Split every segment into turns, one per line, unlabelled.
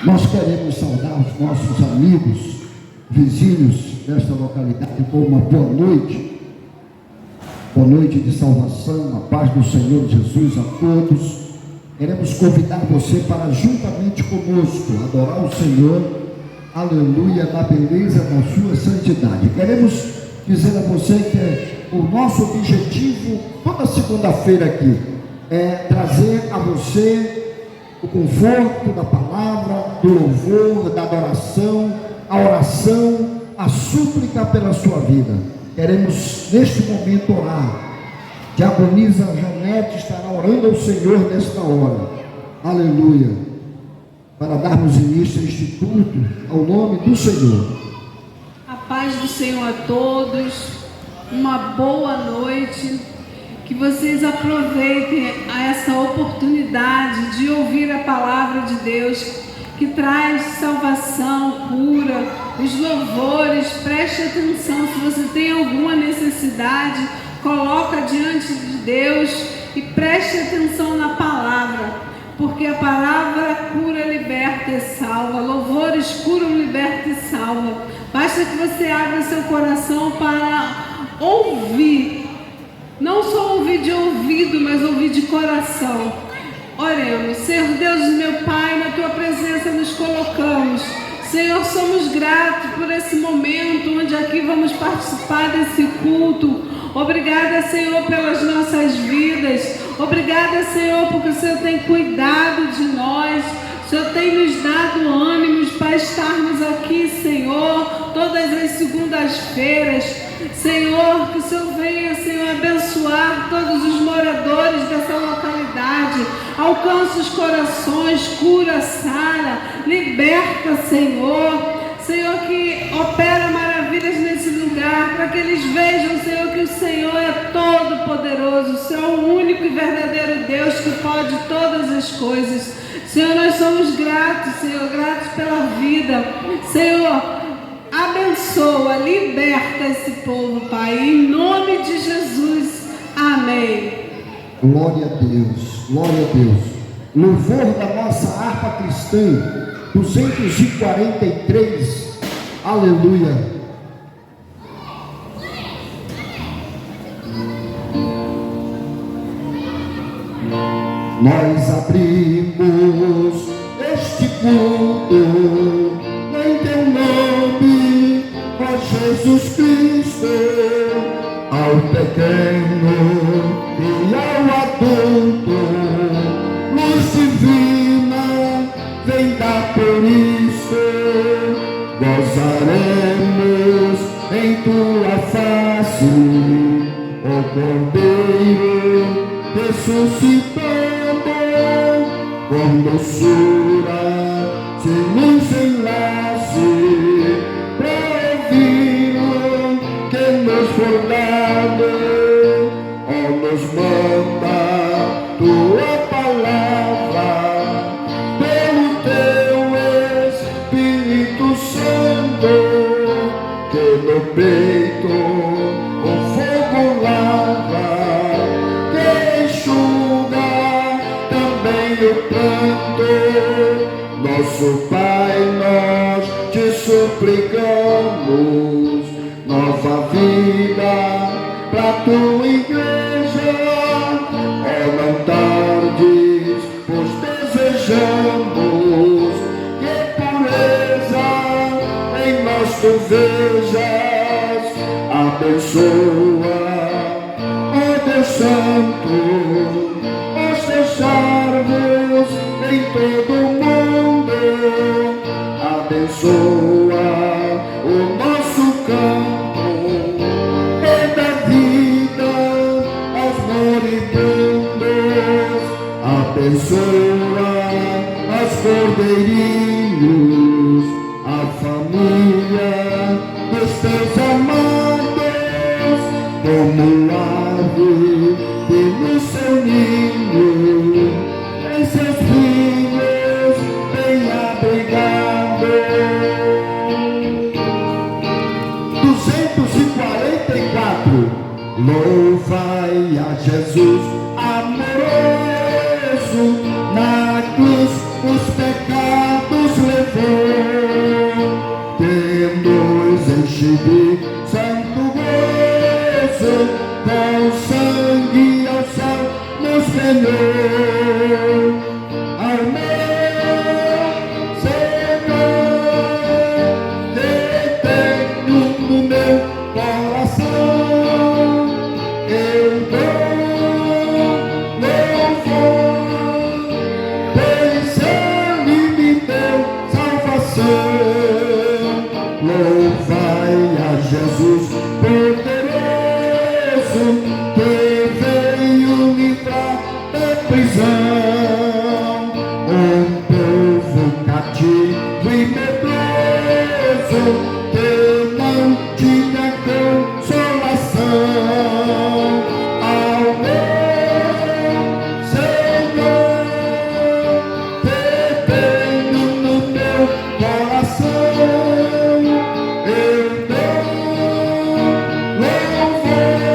Nós queremos saudar os nossos amigos, vizinhos desta localidade com uma boa noite de salvação, a paz do Senhor Jesus a todos. Queremos convidar você para juntamente conosco adorar o Senhor, aleluia, na beleza da sua santidade. Queremos dizer a você que o nosso objetivo toda segunda-feira aqui é trazer a você o conforto da palavra, do louvor, da adoração, a oração, a súplica pela sua vida. Queremos neste momento orar. Diaconisa Janete estará orando ao Senhor nesta hora, aleluia, para darmos início a este culto ao nome do Senhor.
A paz do Senhor a todos, uma boa noite. Que vocês aproveitem essa oportunidade de ouvir a palavra de Deus, que traz salvação, cura, os louvores. Preste atenção, se você tem alguma necessidade, coloca diante de Deus e preste atenção na palavra, porque a palavra cura, liberta e salva. Louvores curam, liberta e salva. Basta que você abra seu coração para ouvir. Não só ouvir de ouvido, mas ouvir de coração. Oremos. Senhor Deus e meu Pai, na Tua presença nos colocamos. Senhor, somos gratos por esse momento onde aqui vamos participar desse culto. Obrigada, Senhor, pelas nossas vidas. Obrigada, Senhor, porque o Senhor tem cuidado de nós. O Senhor tem nos dado ânimos para estarmos aqui, Senhor, todas as segundas-feiras. Senhor, que o Senhor venha, Senhor, abençoar todos os moradores dessa localidade. Alcança os corações, cura, sara, liberta, Senhor. Senhor, que opera maravilhas nesse lugar, para que eles vejam, Senhor, que o Senhor é todo poderoso. O Senhor é o único e verdadeiro Deus que pode todas as coisas. Senhor, nós somos gratos, Senhor, gratos pela vida. Senhor, abençoa, liberta esse povo, Pai, em nome de Jesus, amém.
Glória a Deus, glória a Deus. Louvor da nossa harpa cristã, 243, aleluia. Nós abrimos este culto em Teu nome, ó Jesus Cristo, ao pequeno e ao adulto, luz divina, vem dar por isso, gozaremos em Tua face, ó Cordeiro ressuscitando, com doçura se nos enlace, para ouvir o que nos foi dado, ó, nos manda Tua palavra, pelo Teu Espírito Santo, que no peito com fogo lava, que enxuga também o pranto. Nosso Pai, nós te suplicamos nova vida pra Tua igreja. Ó, não tardes, pois desejamos que pureza em nós Tu vejas. Abençoa, ó Deus Santo, os Teus servos em todo o mundo. Abençoa o nosso campo e dá vida aos moribundos. Abençoa as cordeirinhos, a família dos Teus amados, como ave que no seu ninho em seus filhos bem abrigado. 244. Louvai a Jesus amoroso, na cruz os pecados louvor, que nos enche de santo gozo, com sangue ao céu nos ganhou. Ao meu Senhor, que tenho no meu coração, eu dou louvor, pois Ele me deu salvação. Louvai a Jesus poderoso, que veio livrar da prisão um povo cativo e medroso, que não tinha consolação. Ao meu Senhor, que tenho no meu coração, eu dou louvor,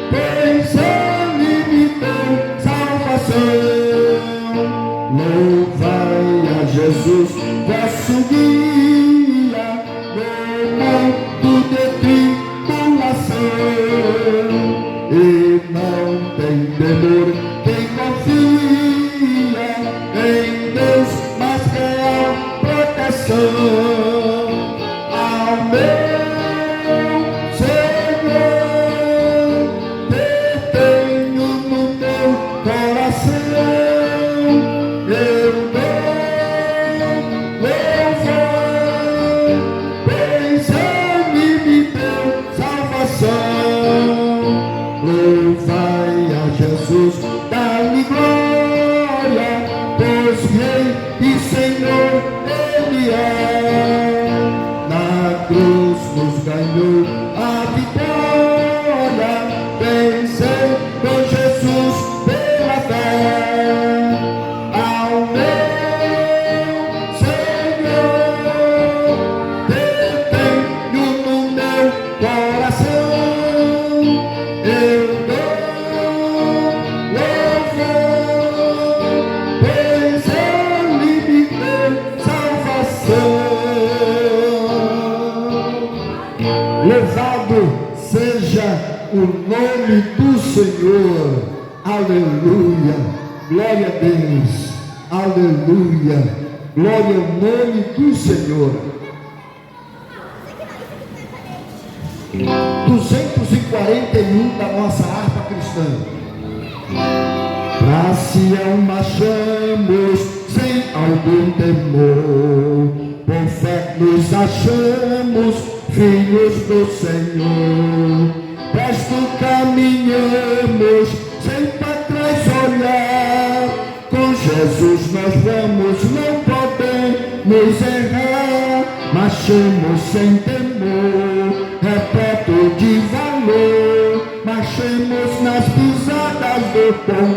pois Ele me deu salvação. Louvai a Jesus, vosso guia, no mundo de tribulação. E não tem temor quem confia em Deus, mas real proteção. Ao meu Senhor, que tenho no meu coração, eu dou louvor, pois Ele me deu salvação. Louvai a Jesus, dá-lhe glória, pois Rei e Senhor Ele é. Na cruz nos ganhou a vitória, vencendo Jesus pela fé. Ao meu Senhor, que tenho no meu coração, eu dou louvor, pois Ele me deu salvação. Louvado seja o nome do Senhor. Aleluia. Glória a Deus. Aleluia. Glória ao nome do Senhor. 241 da nossa harpa cristã. Pra Sião marchamos sem algum temor, por fé nos achamos filhos do Senhor. Presto caminhamos sem para trás olhar, com Jesus nós vamos, não podemos errar. Marchemos sem temor, repleto de valor, marchemos nas pisadas do bom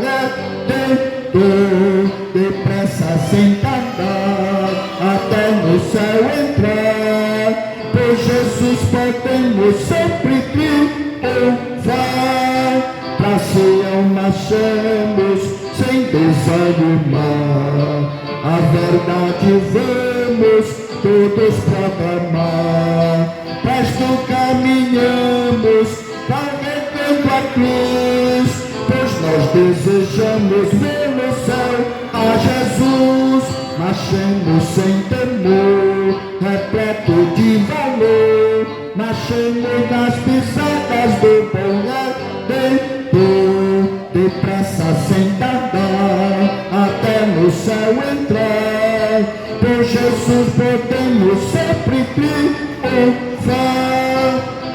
Redentor, depressa sem tardar, até no céu entrar. Por Jesus podemos sempre triunfar. Pra Sião marchamos sem desanimar, a verdade vamos todos proclamar. Presto caminhamos, carregando a cruz, pois nós desejamos ver no céu a Jesus. Marchemos sem temor, repleto de valor, marchemos nas pisadas do bom Redentor, depressa sem tardar, até no céu entrar. Por Jesus podemos sempre triunfar.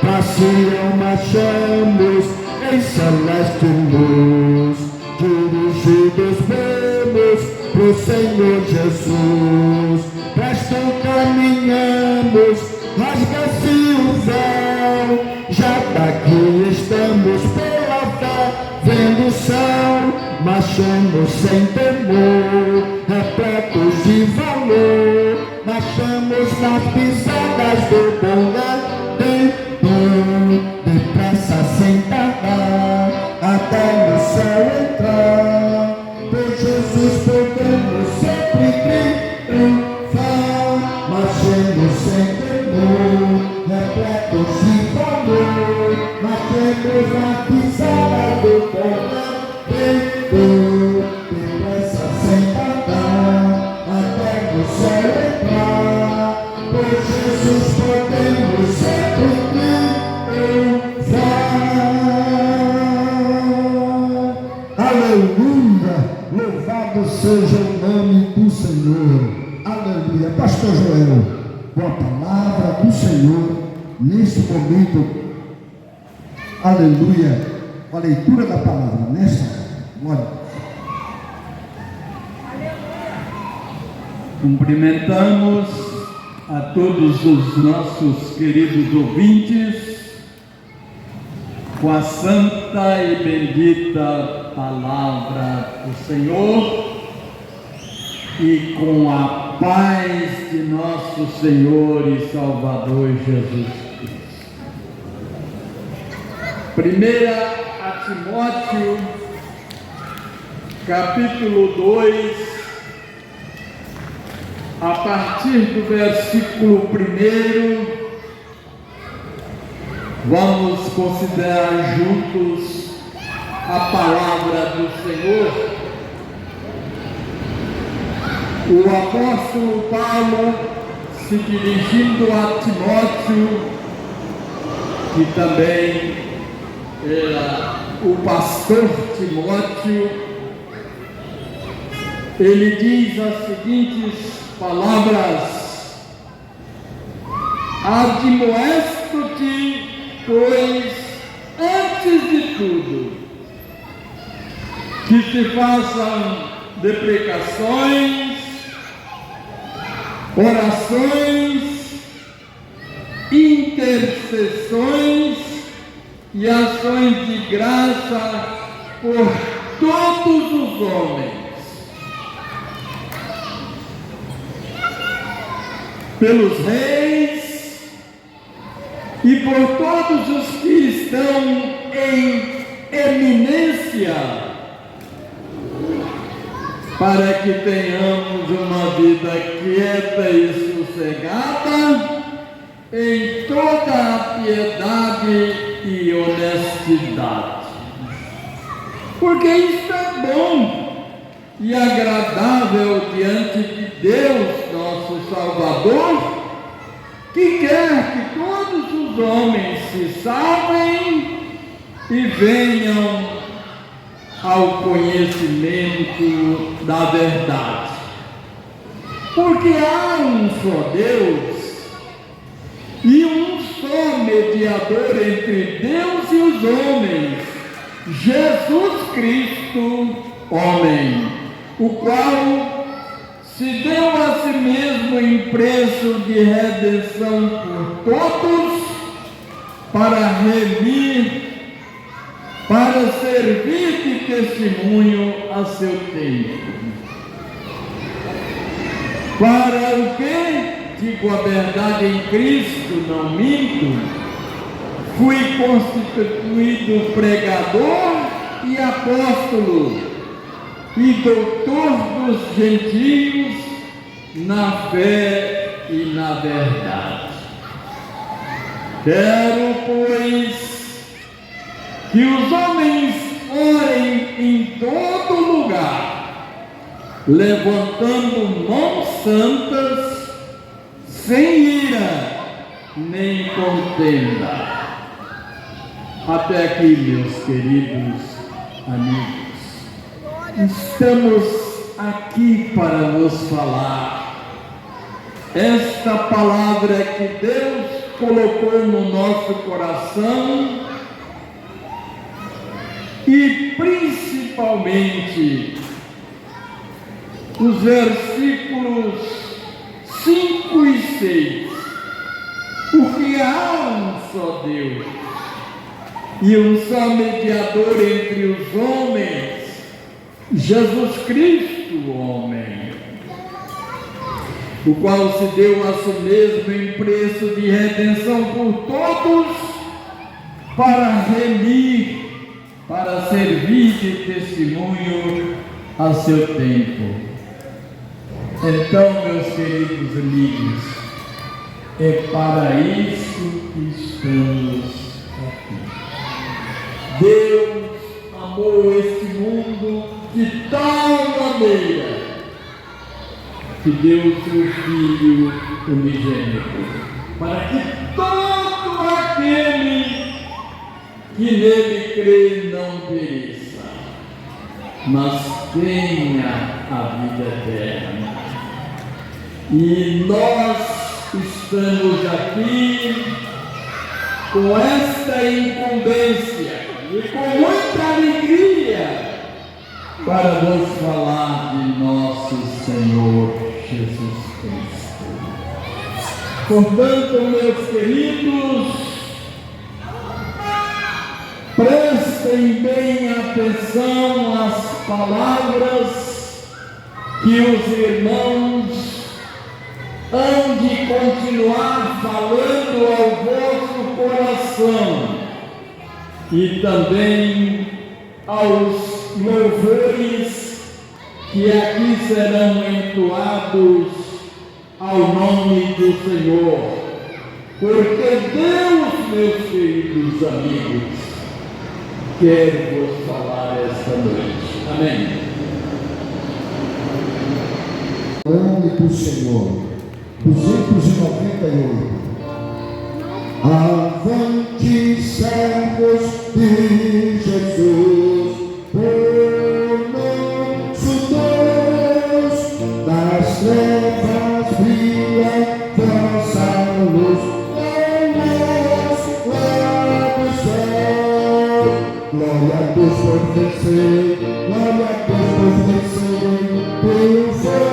Pra Sião marchamos em celeste luz, dirigidos vamos pro Senhor Jesus. Presto caminhamos, rasga-se o véu, já daqui estamos pela fé, vendo o céu. Marchamos sem temor, repletos de valor, marchamos nas pisadas do bom Redentor, depressa sem tardar, até no céu entrar. Por Jesus podemos sempre triunfar. Senhor. Aleluia. Pastor Joel, com a palavra do Senhor, nesse momento, aleluia, com a leitura da palavra, nessa glória.
Cumprimentamos a todos os nossos queridos ouvintes com a santa e bendita palavra do Senhor e com a paz de nosso Senhor e Salvador Jesus Cristo. 1 Timóteo, capítulo 2, a partir do versículo 1, vamos considerar juntos a palavra do Senhor. O apóstolo Paulo, se dirigindo a Timóteo, que também era o pastor Timóteo, ele diz as seguintes palavras: admoesto-te, pois, antes de tudo, que se façam deprecações, orações, intercessões e ações de graça por todos os homens, pelos reis e por todos os que estão em eminência, para que tenhamos uma vida quieta e sossegada em toda a piedade e honestidade. Porque isto é bom e agradável diante de Deus, nosso Salvador, que quer que todos os homens se salvem e venham ao conhecimento da verdade. Porque há um só Deus e um só mediador entre Deus e os homens, Jesus Cristo, homem, o qual se deu a si mesmo em preço de redenção por todos, para remir, para servir de testemunho a seu tempo. Para o que? Digo a verdade em Cristo, não minto. Fui constituído pregador e apóstolo e doutor dos gentios na fé e na verdade. Quero, pois, que os homens orem em todo lugar, levantando mãos santas, sem ira nem contenda. Até aqui, meus queridos amigos, estamos aqui para vos falar esta palavra que Deus colocou no nosso coração e principalmente os versículos 5 e 6, porque há um só Deus e um só mediador entre os homens, Jesus Cristo, homem, o qual se deu a si mesmo em preço de redenção por todos, para remir, para servir de testemunho a seu tempo. Então, meus queridos amigos, é para isso que estamos aqui. Deus amou este mundo de tal maneira que deu o seu Filho unigênito, para que todo aquele que nele crê não pereça, mas tenha a vida eterna. E nós estamos aqui com esta incumbência e com muita alegria para vos falar de nosso Senhor Jesus Cristo. Portanto, meus queridos, prestem bem atenção às palavras que os irmãos hão de continuar falando ao vosso coração e também aos louvores que aqui serão entoados ao nome do Senhor, porque Deus, meus queridos amigos, quer vos falar esta noite. Amém.
Em nome do Senhor. 298. Avante, servos de Jesus, por nosso Deus, das trevas brilha vossa luz, glória do céu. Glória a Deus por vencer, glória a Deus por vencer, triunfante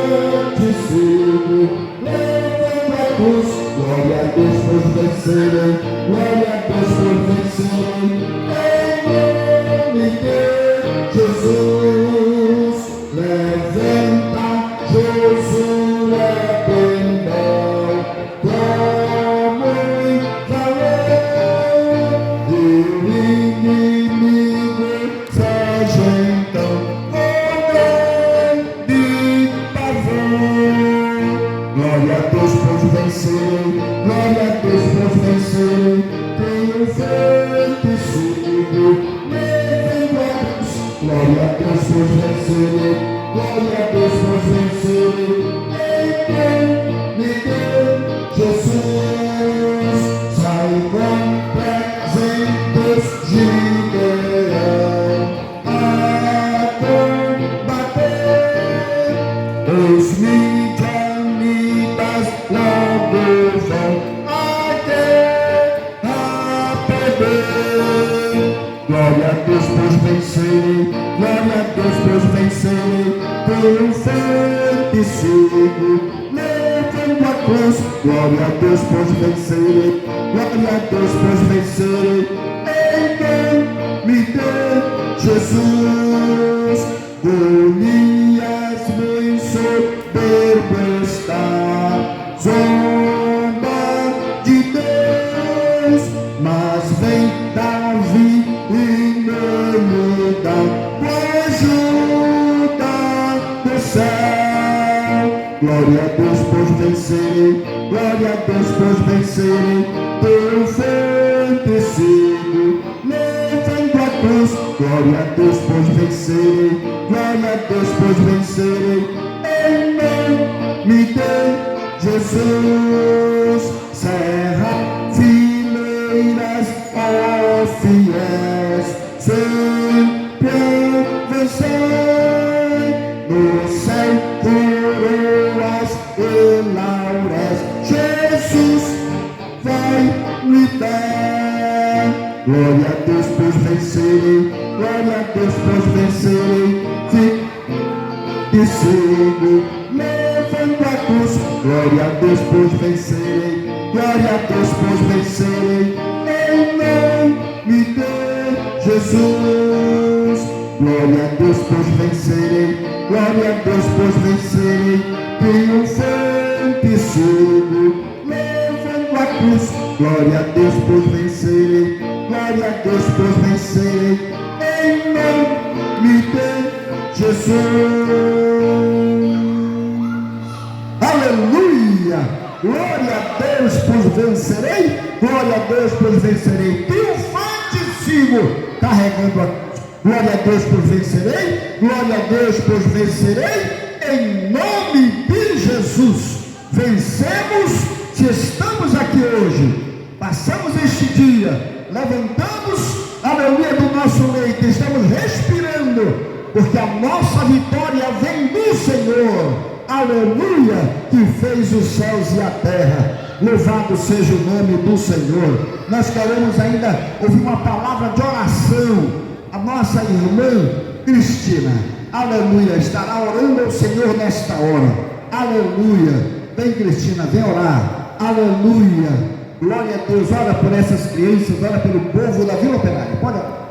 glória a Deus por vencerem, glória a Deus por vencerem, em nome de Jesus, levanta Josué pendel, como em valor, e o inimigo seja então homem de pavor. Glória a Deus por vencerem, glória a Deus por vencerem, triunfante sigo, levando a cruz. Glória a Deus por vencerem, glória a Deus por vencerem, em nome de Jesus, saibam presentes de Leão a combater os midianitas logo vão a guerra perder. Glória a Deus por vencerem, glória a Deus por vencerem, triunfante sigo, levando a cruz. Glória a Deus por vencerem, glória a Deus por vencerem, em nome de Jesus. Golias bem soberbo está, zomba de Deus, mas vem Davi e nele dá ajuda do céu. Glória a Deus por vencerem, glória a Deus por vencerem, triunfante sigo, levando a cruz. Glória a Deus por vencerem, glória a Deus por vencerem, em nome de Jesus. Serra, fileiras, ó fiéis, sempre vencei, no céu coroas e lauréis, Jesus vai me dar. Glória a Deus por vencerem, glória a Deus por vencerem, e sigo, levando a cruz. Glória a Deus por vencerem, glória a Deus por vencerem, em nome de Jesus. Glória a Deus por vencerem, glória a Deus por vencerem, triunfante sigo, levando a cruz. Glória a Deus por vencerem, glória a Deus por vencerem, em nome de Jesus. Aleluia! Glória a Deus por vencerei, glória a Deus por vencerei, triunfante sigo, carregando a cruz. Glória a Deus por vencerei, glória a Deus por vencerei, em nome de Jesus. Vencemos se estamos aqui hoje, passamos este dia, levantamos, aleluia, do nosso leito, estamos respirando, porque a nossa vitória vem do Senhor. aleluia, que fez os céus e a terra. Louvado seja o nome do Senhor. Nós queremos ainda ouvir uma palavra de oração. A nossa irmã Cristina, aleluia, estará orando ao Senhor nesta hora. Aleluia. Vem, Cristina, vem orar. Aleluia. Glória a Deus. Ora por essas crianças, ora pelo povo da Vila Operária. Pode orar.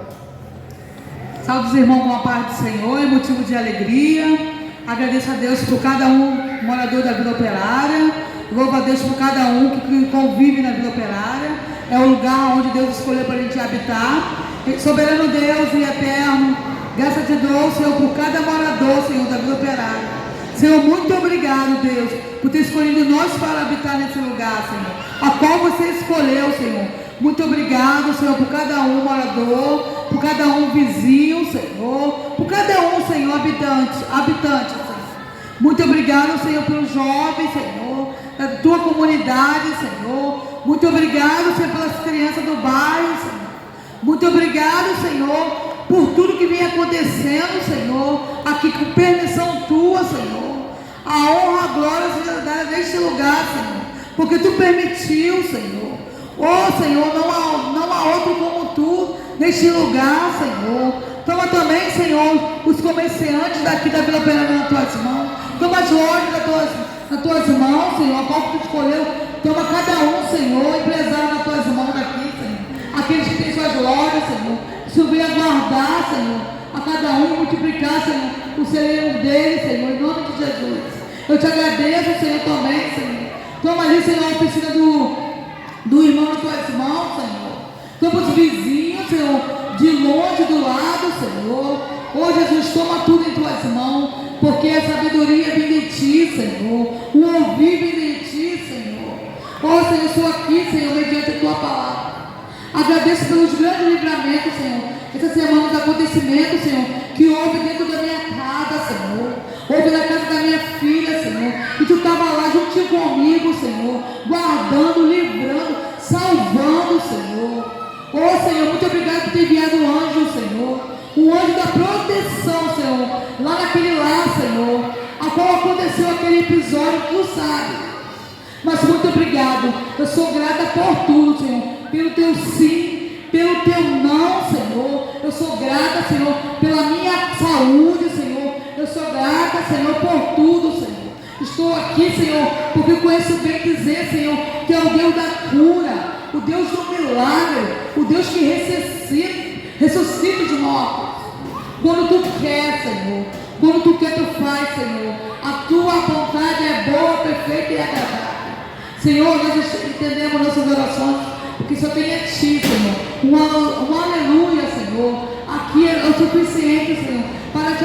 Salve os irmãos com a paz do Senhor, é motivo de alegria. Agradeço a Deus por cada um morador da Vila Operária. Louvo a Deus por cada um que convive na Vila Operária. É o lugar onde Deus escolheu para a gente habitar. Soberano Deus e eterno, graças te dou, Senhor, por cada morador, Senhor, da Vila Operária. Senhor, muito obrigado, Deus, por ter escolhido nós para habitar nesse lugar, Senhor, a qual você escolheu, Senhor. Muito obrigado, Senhor, por cada um morador, por cada um vizinho, Senhor, por cada um, Senhor, habitante, Senhor. Muito obrigado, Senhor, pelos jovens, Senhor, da tua comunidade, Senhor. Muito obrigado, Senhor, pelas crianças do bairro, Senhor. Muito obrigado, Senhor, por tudo que vem acontecendo, Senhor, aqui com permissão tua, Senhor. A honra, a glória seja dada neste lugar, Senhor, porque tu permitiu, Senhor. Oh, Senhor, não há outro como tu neste lugar, Senhor. Toma também, Senhor, os comerciantes daqui da Vila Operária nas tuas mãos. Toma as lojas nas tuas mãos, Senhor, a qual tu escolheu. Toma cada um, Senhor, empresário nas tuas mãos daqui, Senhor. Aqueles que têm suas lojas, Senhor, que o venha guardar, Senhor, a cada um multiplicar, Senhor, o celeiro dele, Senhor, em nome de Jesus. Eu te agradeço, Senhor, também, Senhor. Toma ali, Senhor, a oficina do irmão nas tuas mãos, Senhor. Toma os vizinhos, Senhor, de longe, do lado, Senhor. Oh, Jesus, toma tudo em tuas mãos, porque a sabedoria vem de ti, Senhor. O ouvir vem de ti, Senhor. Oh, Senhor, eu estou aqui, Senhor, mediante a tua palavra. Agradeço pelos grandes livramentos, Senhor. Essa semana dos acontecimentos, Senhor, que houve dentro da minha casa, Senhor. Houve na casa da minha filha, Senhor. E tu estava lá juntinho comigo, Senhor, guardando, livrando, salvando, Senhor. Oh, Senhor, muito obrigado por ter enviado o anjo, Senhor. O anjo da proteção, Senhor. Lá naquele lar, Senhor, a qual aconteceu aquele episódio, tu sabe. Mas muito obrigado. Eu sou grata por tudo, Senhor. Pelo teu sim, pelo teu não, Senhor. Eu sou grata, Senhor, pela minha saúde, Senhor. Eu sou grata, Senhor, por tudo, Senhor. Estou aqui, Senhor, porque eu conheço bem dizer, Senhor, que é o Deus da cura, o Deus do milagre, o Deus que ressuscita os mortos. Quando tu quer, Senhor, quando tu quer, tu faz, Senhor. A tua vontade é boa, perfeita e agradável. Senhor, nós entendemos nossas orações, porque só tem a ti, Senhor. Um aleluia, Senhor. Aqui é o suficiente, Senhor, para te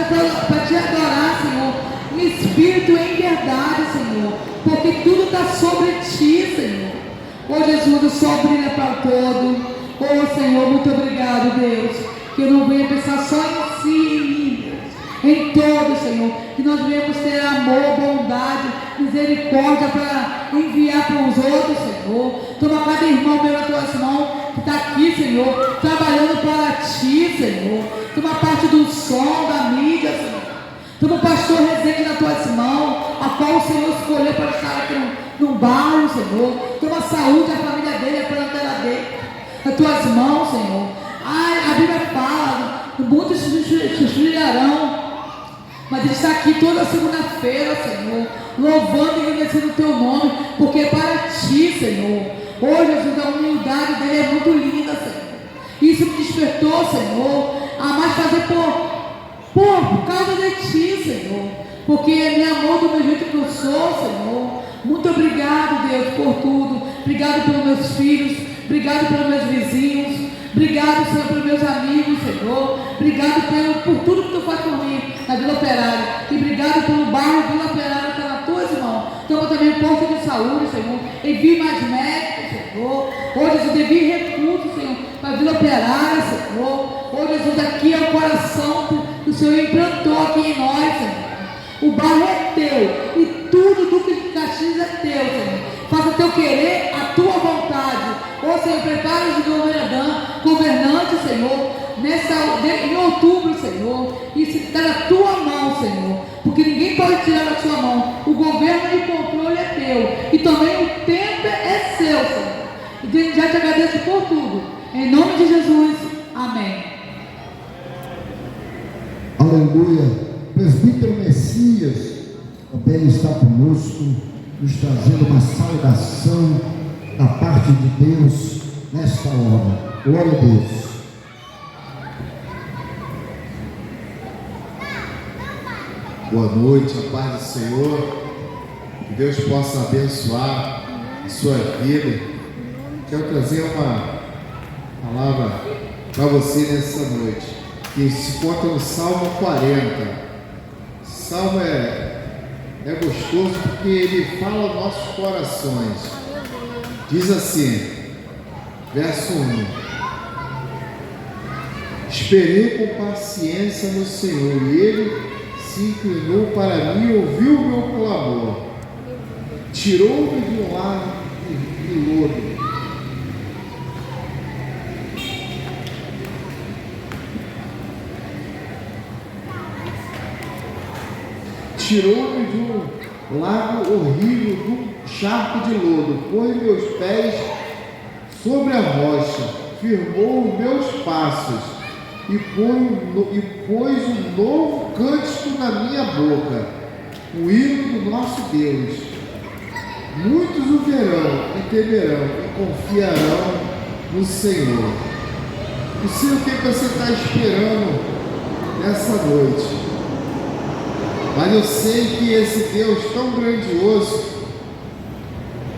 adorar, Senhor, em espírito e em verdade, Senhor, porque tudo está sobre ti, Senhor. Oh, Jesus, o sol brilha para todo. Oh, Senhor, muito obrigado, Deus, que eu não venha pensar só em si e em mim, Deus. Em todo, Senhor, que nós venhamos ter amor, bondade, misericórdia para enviar para os outros, Senhor. Toma cada irmão pelas tuas mãos que está aqui, Senhor, trabalhando para ti, Senhor. Toma parte do som, da mídia, Senhor. Toma o pastor Rezende nas tuas mãos, a qual o Senhor escolheu para estar aqui num bairro, Senhor. Toma a saúde, a família dele, a plantela dele nas tuas mãos, Senhor. Ai, a Bíblia fala, muitos se filharão, mas ele está aqui toda segunda-feira, Senhor, louvando e agradecendo o teu nome, porque é para ti, Senhor. Oh, Jesus, a humildade dele é muito linda, Senhor. Isso me despertou, Senhor, a mais fazer por causa de ti, Senhor, porque me amou do meu jeito que eu sou, Senhor. Muito obrigado, Deus, por tudo. Obrigado pelos meus filhos, obrigado pelos meus vizinhos, obrigado, Senhor, pelos meus amigos, Senhor. Obrigado por tudo que tu faz por mim na Vila Operária. E obrigado pelo bairro Vila Operária que está nas tuas mãos. Toma também o posto de saúde, Senhor. Envie mais médicos, Senhor. Oh, Jesus, envie recursos, Senhor, para a Vila Operária, Senhor. Oh, Jesus, aqui é o coração que o Senhor implantou aqui em nós, Senhor. O bairro é teu e tudo do que Caxias é teu, Senhor. Faça teu querer, a tua vontade. Ô, Senhor, prepara os governantes, Senhor, em outubro, Senhor. Isso está na tua mão, Senhor. Porque ninguém pode tirar da sua mão. O governo e o controle é teu. E também o tempo é seu, Senhor. E já te agradeço por tudo. Em nome de Jesus. Amém.
Aleluia. Presbítero Messias também está conosco, nos trazendo uma saudação da parte de Deus nesta hora. Glória a Deus.
Boa noite, a paz do Senhor. Que Deus possa abençoar a sua vida. Quero trazer uma palavra para você nessa noite, que se encontra no Salmo 40. Salmo é gostoso porque ele fala aos nossos corações. Diz assim, verso 1: esperei com paciência no Senhor, e Ele se inclinou para mim e ouviu o meu clamor. Tirou-me de um lago de lodo. Tirou-me de um lago horrível, de um charco de lodo, pôs meus pés sobre a rocha, firmou os meus passos e pôs um novo cântico na minha boca, o hino do nosso Deus. Muitos o verão e temerão e confiarão no Senhor. Não sei o que você está esperando nessa noite, mas eu sei que esse Deus tão grandioso,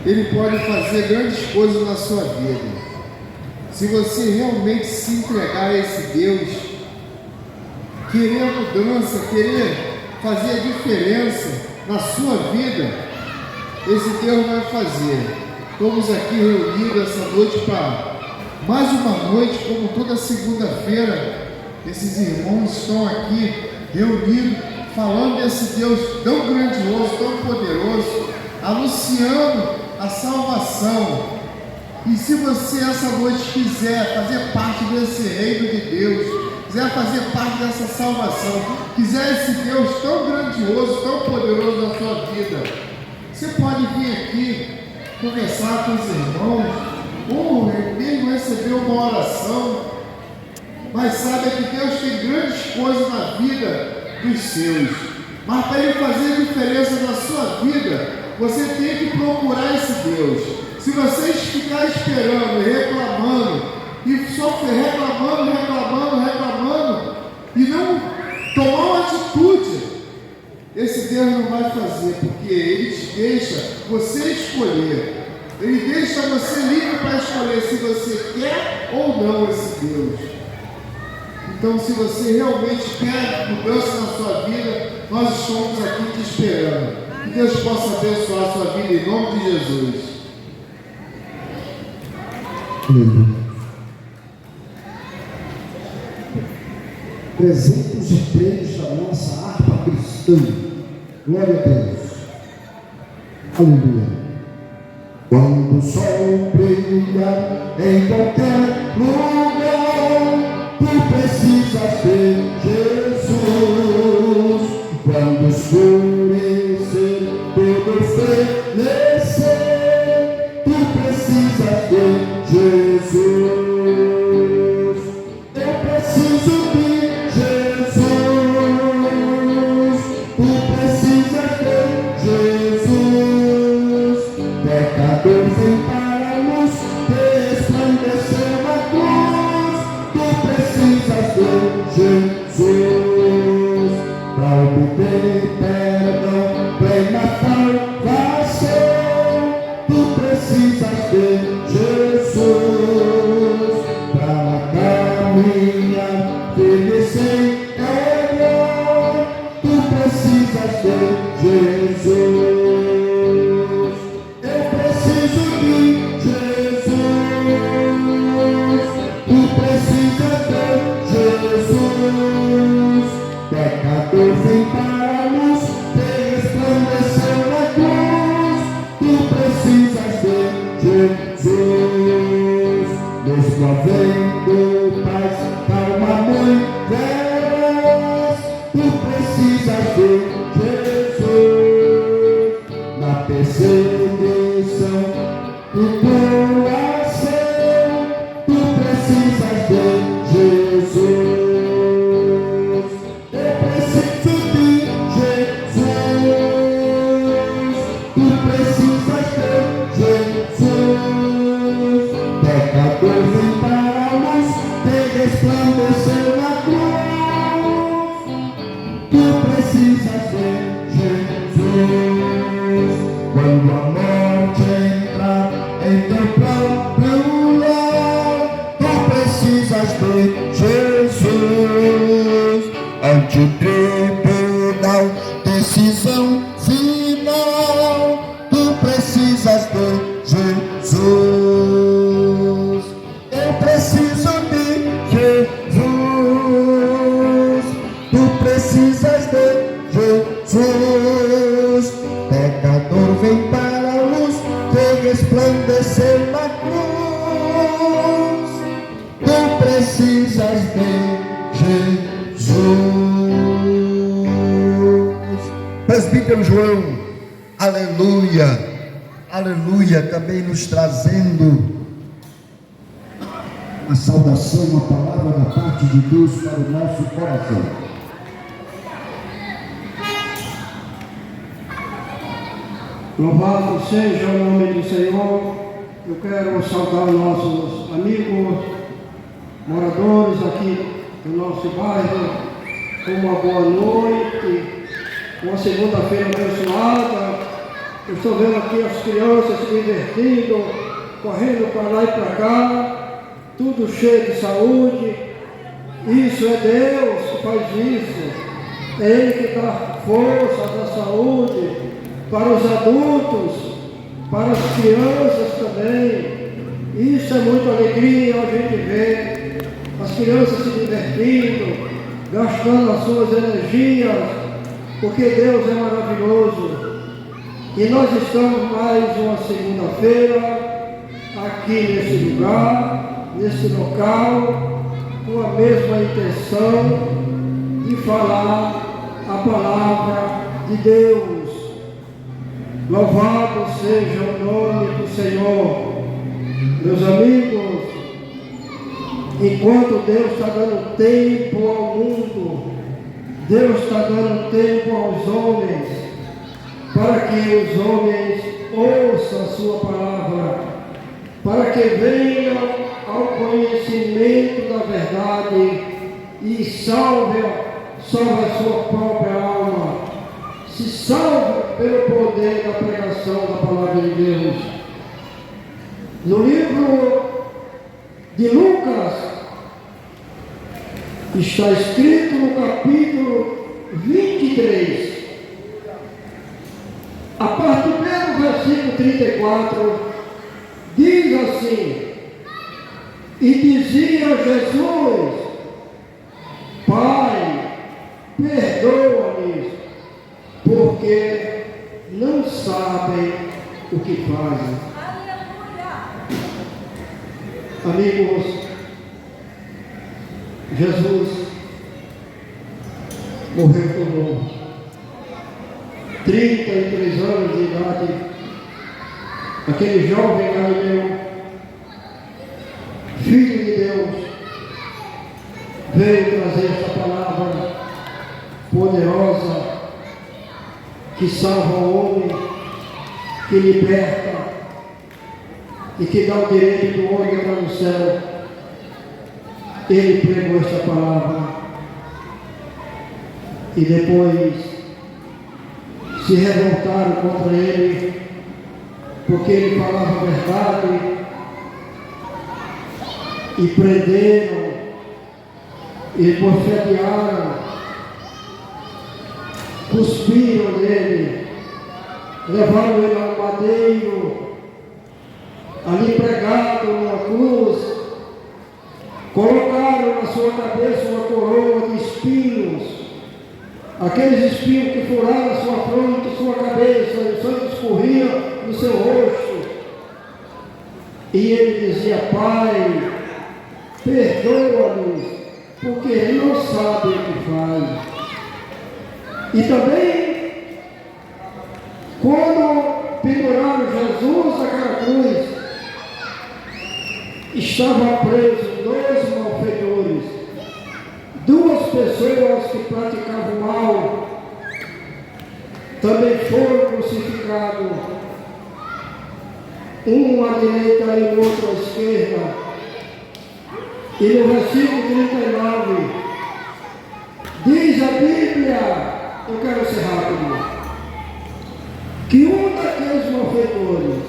Ele pode fazer grandes coisas na sua vida. Se você realmente se entregar a esse Deus, querer a mudança, querer fazer a diferença na sua vida, esse Deus vai fazer. Estamos aqui reunidos essa noite para mais uma noite, como toda segunda-feira, esses irmãos estão aqui reunidos, falando desse Deus tão grandioso, tão poderoso, anunciando a salvação. E se você essa noite quiser fazer parte desse reino de Deus, quiser fazer parte dessa salvação, quiser esse Deus tão grandioso, tão poderoso na sua vida, você pode vir aqui conversar com os irmãos, ou mesmo receber uma oração, mas saiba que Deus tem grandes coisas na vida dos seus. Mas para Ele fazer diferença na sua vida, você tem que procurar esse Deus. Se vocês ficarem esperando e reclamando, e só reclamando e não tomar uma atitude, esse Deus não vai fazer, porque Ele te deixa você escolher. Ele deixa você livre para escolher se você quer ou não esse Deus. Então, se você realmente quer mudança na sua vida, nós estamos aqui te esperando. Que Deus possa abençoar a sua vida em nome de Jesus.
Presentes e três da nossa harpa cristã. Glória a Deus. Aleluia. Quando o sol brilha em qualquer lugar, tu precisas ter Jesus. Quando escurecer, todo fenecer, tu precisas ter Jesus. Eu preciso de Jesus. Tu precisas ter Jesus. Pecador vem para a luz, resplandecer na cruz. Tu precisas de Jesus para obter perdão, plena salvação. Tu precisas de Jesus para caminhar feliz em amor. Tu precisas de Jesus. Eu preciso de Jesus. Tu precisas de Jesus. Pecador vem para a luz, resplandeceu na cruz. Tu precisas de Jesus. Nos provendo paz, calma, mãe veraz. Tu precisas de Jesus. redenção do coração. Tu precisas de Jesus. Eu preciso de Jesus. Tu precisas de Jesus. Pecador vem para a luz, tem resplandecer na cruz. Tu precisas de Jesus. Quando a morte entrar em teu próprio lar, tu precisas de Jesus. Ante o tribunal, decisão final, tu precisas de Jesus. Eu preciso de Jesus. Tu precisas de Jesus. Pecador vem para a luz, vem resplandecer na cruz. Tu precisas de Jesus. Presbítero João, aleluia, aleluia, também nos trazendo uma saudação, uma palavra da parte de Deus para o nosso coração.
Louvado seja o nome do Senhor. Eu quero saudar nossos amigos, moradores aqui do nosso bairro, com uma boa noite, uma segunda-feira abençoada. Eu estou vendo aqui as crianças se divertindo, correndo para lá e para cá, tudo cheio de saúde. Isso é Deus que faz isso. É Ele que dá força, dá saúde para os adultos, para as crianças também. Isso é muita alegria a gente ver as crianças se divertindo, gastando as suas energias, porque Deus é maravilhoso. E nós estamos mais uma segunda-feira aqui nesse lugar, nesse local, com a mesma intenção de falar a palavra de Deus. Louvado seja o nome do Senhor. Meus amigos, enquanto Deus está dando tempo ao mundo, Deus está dando tempo aos homens, para que os homens ouçam a sua palavra, para que venham ao conhecimento da verdade e salvem a sua própria alma, se salvem pelo poder da pregação da palavra de Deus. No livro de Lucas, está escrito no capítulo 23, a partir do versículo 34, diz assim: e dizia Jesus: Pai, perdoa-lhes, porque não sabem o que fazem. Amigos, Jesus morreu por nós. 33 anos de idade, aquele jovem Galileu, filho de Deus, veio trazer esta palavra poderosa que salva o homem, que liberta e que dá o direito do homem de entrar no céu. Ele pregou esta palavra e depois se revoltaram contra ele, porque ele falava a verdade, e prenderam e bofetearam, cuspiram nele, levaram ele ao madeiro, ali pregado numa cruz, colocaram na sua cabeça uma coroa de espinhos, aqueles espinhos que furaram a sua fronte, sua cabeça, e o sangue escorria no seu rosto. E ele dizia: Pai, perdoa-nos, porque ele não sabe o que faz. E também, quando penduraram levaram Jesus àquela cruz, estavam presos 2 malfeitores, 2 pessoas que praticavam mal, também foram crucificados, um à direita e o outro à esquerda. E no versículo 39, diz a Bíblia, eu quero ser rápido, que um daqueles malfeitores,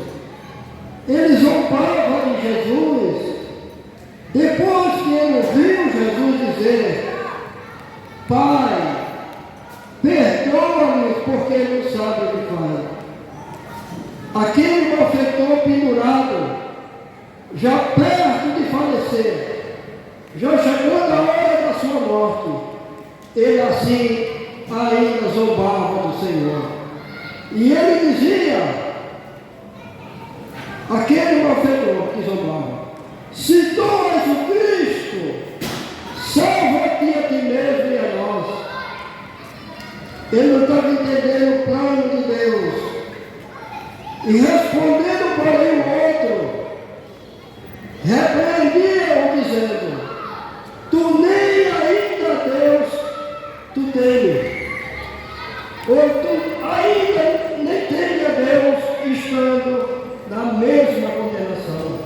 ele zombava de Jesus, depois que ele viu Jesus dizer: Pai, perdoa-me porque não sabe o que faz. Aquele malfeitor pendurado, já perto de falecer, já chegando a hora da sua morte, ele assim ainda zombava do Senhor. E ele dizia, aquele malfeitor que zombava: se tu és o Cristo, salva-te a ti mesmo e a nós. Ele não estava entendendo o plano de Deus. E respondendo porém o outro, repreendia-o dizendo: tu nem ainda Deus tu temes, ou tu ainda nem teme a Deus, estando na mesma condenação.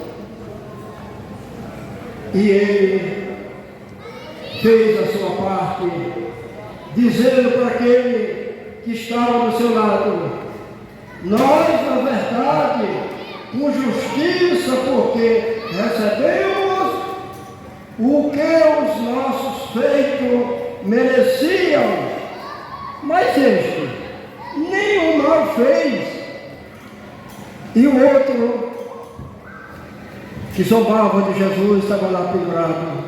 E ele fez a sua parte, dizendo para aquele que estava do seu lado: nós, na verdade, com justiça, porque recebemos o que os nossos feitos mereciam, mas este nenhum mal fez. E o outro, que zombava de Jesus, estava lá pendurado,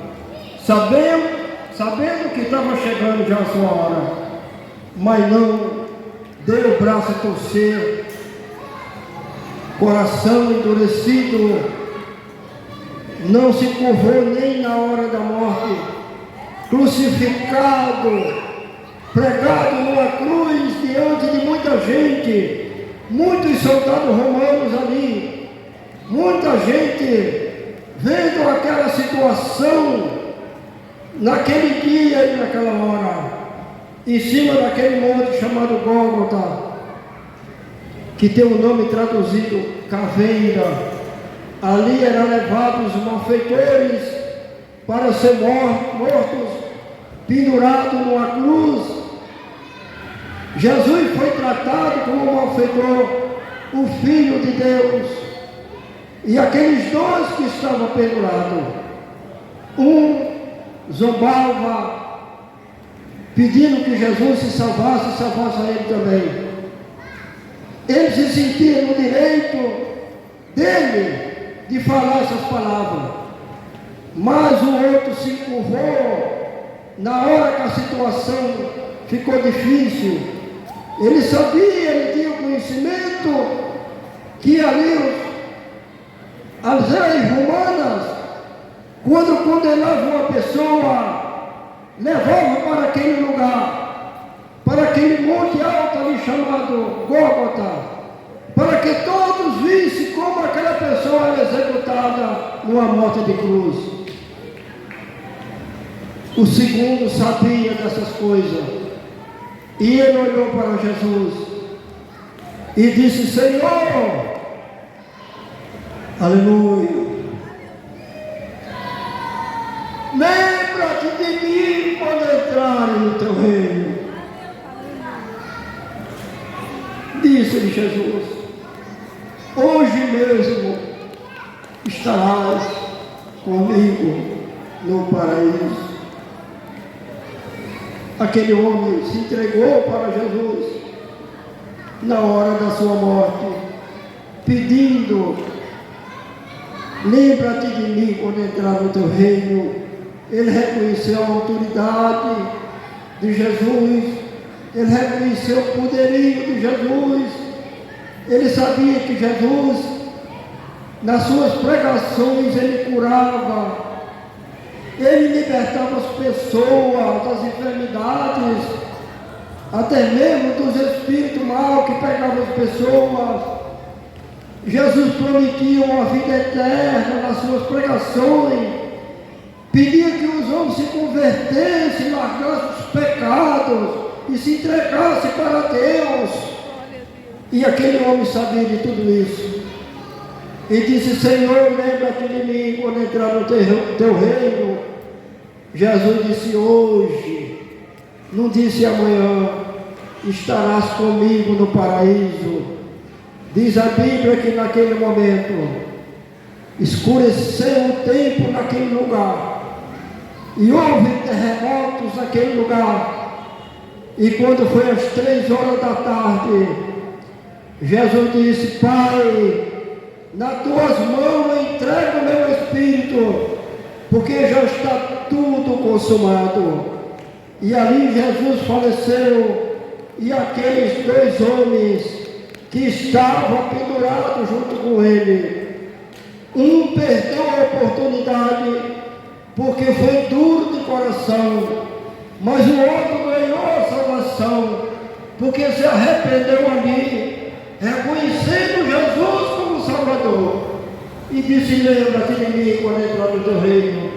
sabendo que estava chegando já a sua hora, mas não deu o braço a torcer, coração endurecido, não se curvou nem na hora da morte, crucificado, pregado numa cruz diante de muita gente, muitos soldados romanos ali, muita gente vendo aquela situação, naquele dia e naquela hora, em cima daquele monte chamado Gólgota, que tem o nome traduzido Caveira. Ali eram levados os malfeitores para ser mortos, pendurados numa cruz. Jesus foi tratado como malfeitor, o Filho de Deus. E aqueles 2 que estavam pendurados, um zombava, pedindo que Jesus se salvasse a ele também. Ele se sentia no direito dele de falar essas palavras, mas o outro se curvou na hora que a situação ficou difícil. Ele sabia, ele tinha o conhecimento que ali as leis romanas, quando condenavam uma pessoa, levavam para aquele lugar, para aquele monte alto ali chamado Gólgota, para que todos vissem como aquela pessoa era executada numa morte de cruz. O segundo sabia dessas coisas, e ele olhou para Jesus e disse: Senhor, aleluia, lembra-te de mim quando entrares no teu reino. Disse-lhe Jesus: hoje mesmo estarás comigo no paraíso. Aquele homem se entregou para Jesus na hora da sua morte, pedindo: lembra-te de mim quando entrar no teu reino. Ele reconheceu a autoridade de Jesus, ele reconheceu o poderio de Jesus. Ele sabia que Jesus, nas suas pregações, ele curava, ele libertava as pessoas das enfermidades, até mesmo dos espíritos maus que pegavam as pessoas. Jesus prometia uma vida eterna nas suas pregações, pedia que os homens se convertessem, largassem os pecados e se entregassem para Deus. E aquele homem sabia de tudo isso. E disse: Senhor, lembra-te de mim quando entrar no teu reino. Jesus disse: hoje, não disse amanhã, estarás comigo no paraíso. Diz a Bíblia que naquele momento escureceu o tempo naquele lugar e houve terremotos naquele lugar. E quando foi às 3 horas da tarde, Jesus disse: Pai, nas tuas mãos eu entrego o meu espírito, porque já está tudo consumado. E ali Jesus faleceu, e aqueles 2 homens que estavam pendurados junto com ele, um perdeu a oportunidade porque foi duro de coração, mas o outro ganhou a salvação porque se arrependeu ali, reconhecendo Jesus como Salvador, e disse: lembra-te de mim quando entrar no teu reino.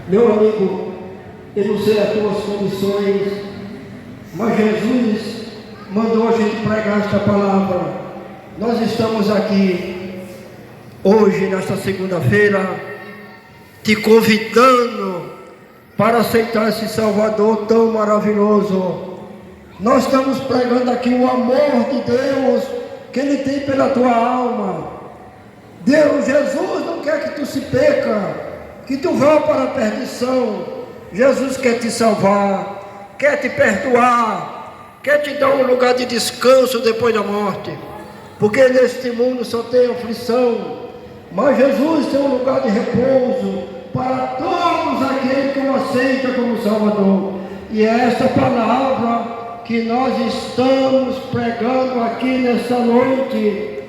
Meu amigo, eu não sei as tuas condições, mas Jesus mandou a gente pregar esta palavra. Nós estamos aqui hoje, nesta segunda-feira, te convidando para aceitar esse Salvador tão maravilhoso. Nós estamos pregando aqui o amor de Deus que Ele tem pela tua alma. Jesus não quer que tu se perca, que tu vá para a perdição. Jesus quer te salvar, quer te perdoar, quer te dar um lugar de descanso depois da morte, porque neste mundo só tem aflição, mas Jesus tem um lugar de repouso para todos aqueles que o aceitam como Salvador. E é esta palavra que nós estamos pregando aqui nesta noite.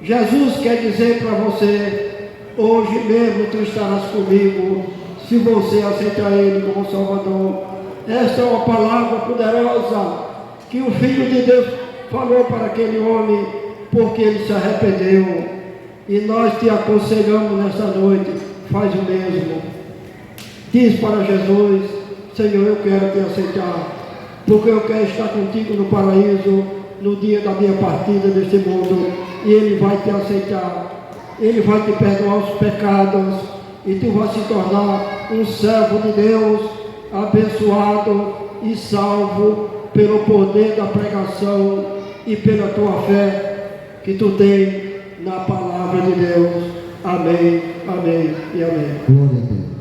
Jesus quer dizer para você: hoje mesmo tu estarás comigo, se você aceitar Ele como Salvador. Esta é uma palavra poderosa que o Filho de Deus falou para aquele homem, porque ele se arrependeu. E nós te aconselhamos nesta noite: faz o mesmo. Diz para Jesus: Senhor, eu quero te aceitar, porque eu quero estar contigo no paraíso no dia da minha partida deste mundo. E Ele vai te aceitar, Ele vai te perdoar os pecados, e tu vai se tornar um servo de Deus, abençoado e salvo pelo poder da pregação e pela tua fé que tu tem na palavra de Deus. Amém, amém e amém.
Glória a Deus.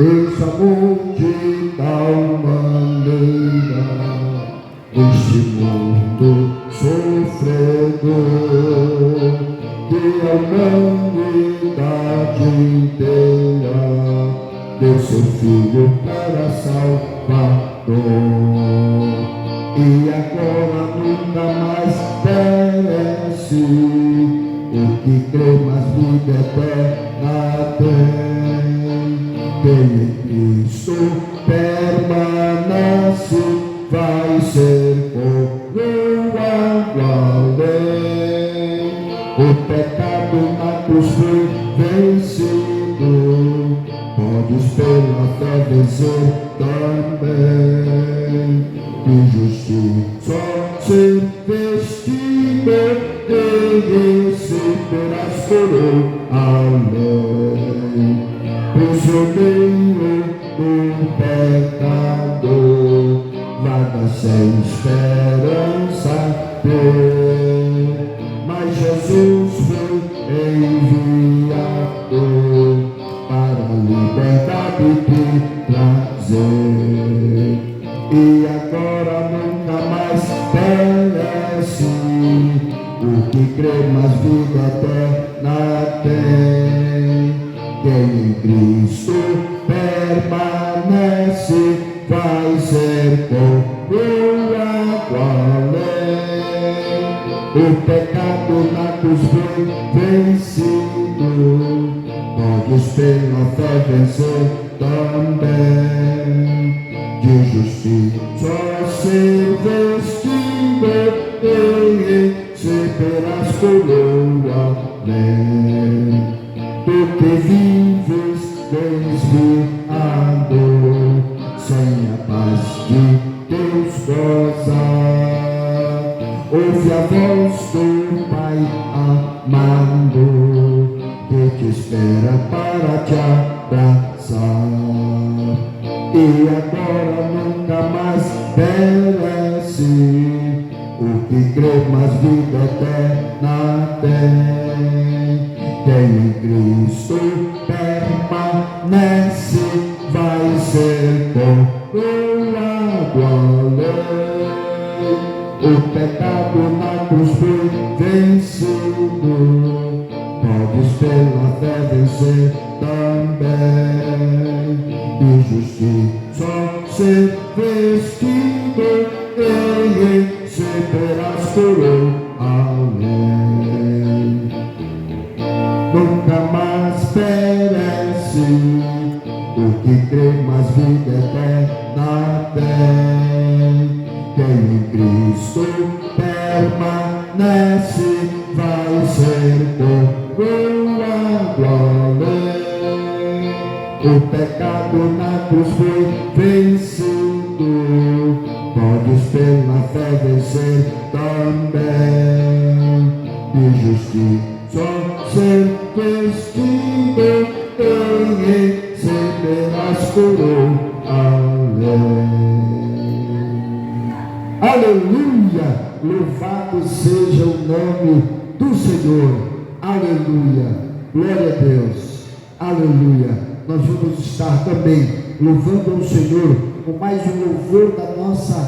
Esse amor de tal maneira, este mundo sofredor, que a humanidade inteira deu seu Filho para Salvador, e agora nunca mais perece o que crê, mas vida eterna tem. Quem em Cristo permanece vai ser coroado além. O pecado na cruz foi vencido, podes pela fé vencer também. De justiça ser vestido e receberás coroa além. Prisioneiro do pecado, nada sem esperança ter, mas Jesus foi enviado para a liberdade te trazer, e agora nunca mais perece o que crê, mas vida eterna tem. Quem em Cristo permanece vai ser coroado além. O pecado na cruz foi vencido, todos pela fé vencer também. coroa, né? Tu que vives desviado, sem a paz de Deus gozar. Ouve a voz do Pai amado, que te espera para te abraçar. E agora nunca mais perece o que crê, mas vida eterna tem. Quem em Cristo permanece vai ser coroado além. O pecado na cruz foi vencido, podes pela fé vencer também. E justiça ser vestido, e receberás coroa além. Nunca mais perece o que crê, mas vida eterna tem. Quem em Cristo permanece vai ser coroado além. O pecado na cruz foi vencido, podes pela fé vencer também. E justiça ser vestido, e receberás coroa além. Aleluia! Louvado seja o nome do Senhor. Aleluia! Glória a Deus. Aleluia! Nós vamos estar também louvando o Senhor com mais um louvor da nossa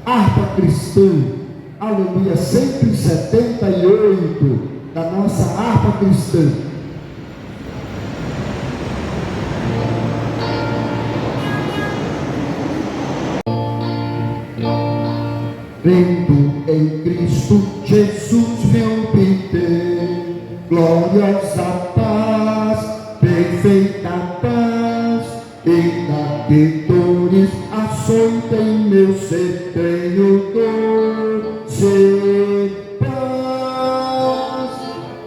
harpa cristã. Aleluia! 178 da nossa harpa cristã. Crendo em Cristo Jesus meu obter gloriosa paz, perfeita paz, e da que dores açoita em meu ser tenho doce paz,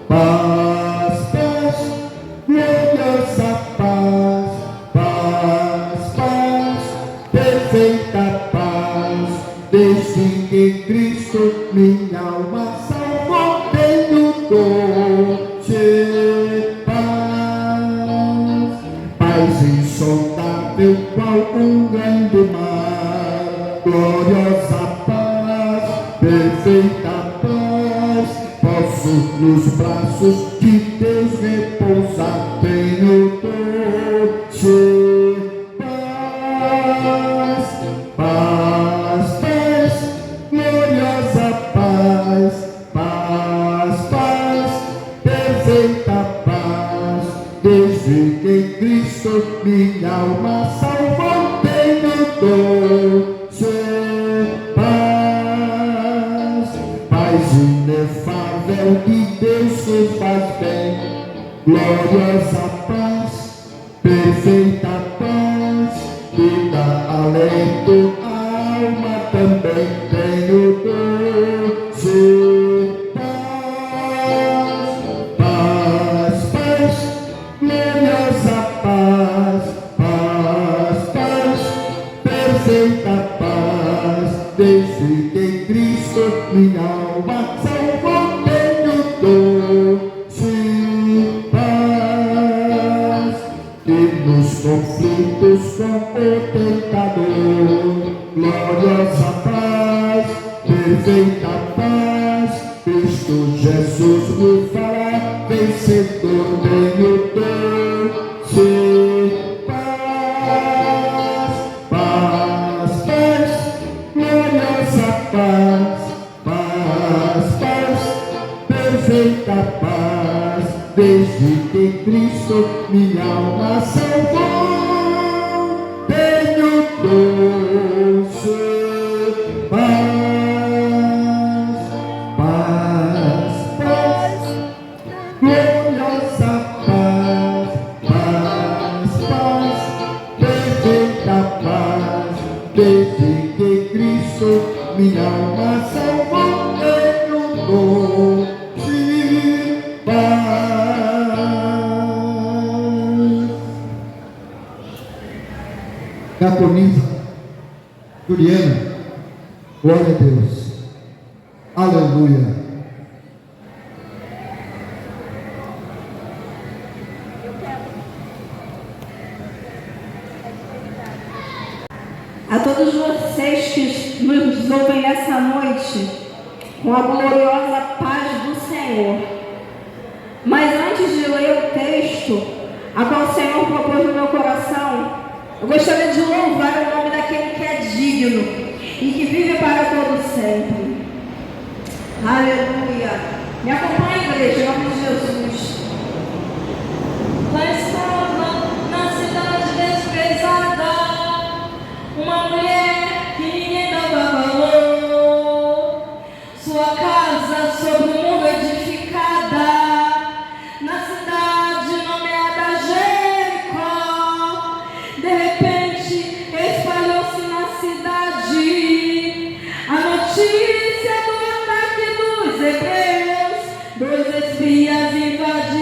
paz, paz, gloriosa paz, paz, paz, perfeita paz, desde que Cristo minha alma salvou, tenho doce paz, paz insondável qual um grande mar, gloriosa paz, perfeita paz, posso nos braços de Deus repousar, tenho doce paz, paz, paz, gloriosa paz, paz, paz, perfeita paz, desde que Cristo minha alma salvou, tenho doce paz, paz inefável de Deus que faz bem, gloriosa paz, perfeita paz, que dá alento à alma também, tenho doce paz, paz, paz, gloriosa paz, paz, paz, perfeita paz, desde que Cristo minha alma salvou, tenho doce paz, e nos conflitos com o tentador, gloriosa paz, perfeita paz, Cristo Jesus me fará vencedor, tenho doce paz, paz, paz, gloriosa paz, paz, paz, perfeita paz, desde que Cristo minha alma salvou, tenho doce paz, paz, paz, gloriosa paz, paz, paz, perfeita paz, desde que Cristo minha alma salvou, tenho doce diaconisa Juliana. Glória a Deus. Aleluia.
A todos vocês que nos ouvem nessa noite, com a gloriosa paz do Senhor. Mas antes de ler o texto, a qual o Senhor propôs no meu coração, eu gostaria de louvar o nome daquele que é digno e que vive para todo sempre. Aleluia. Me acompanhe, igreja, em nome de Jesus.
Lá estava na cidade desprezada uma mulher que ninguém dava valor, sua casa sobre um muro edificada, na cidade nomeada Jericó. De repente espalhou-se na cidade a notícia do ataque dos hebreus. 2 espias invadiram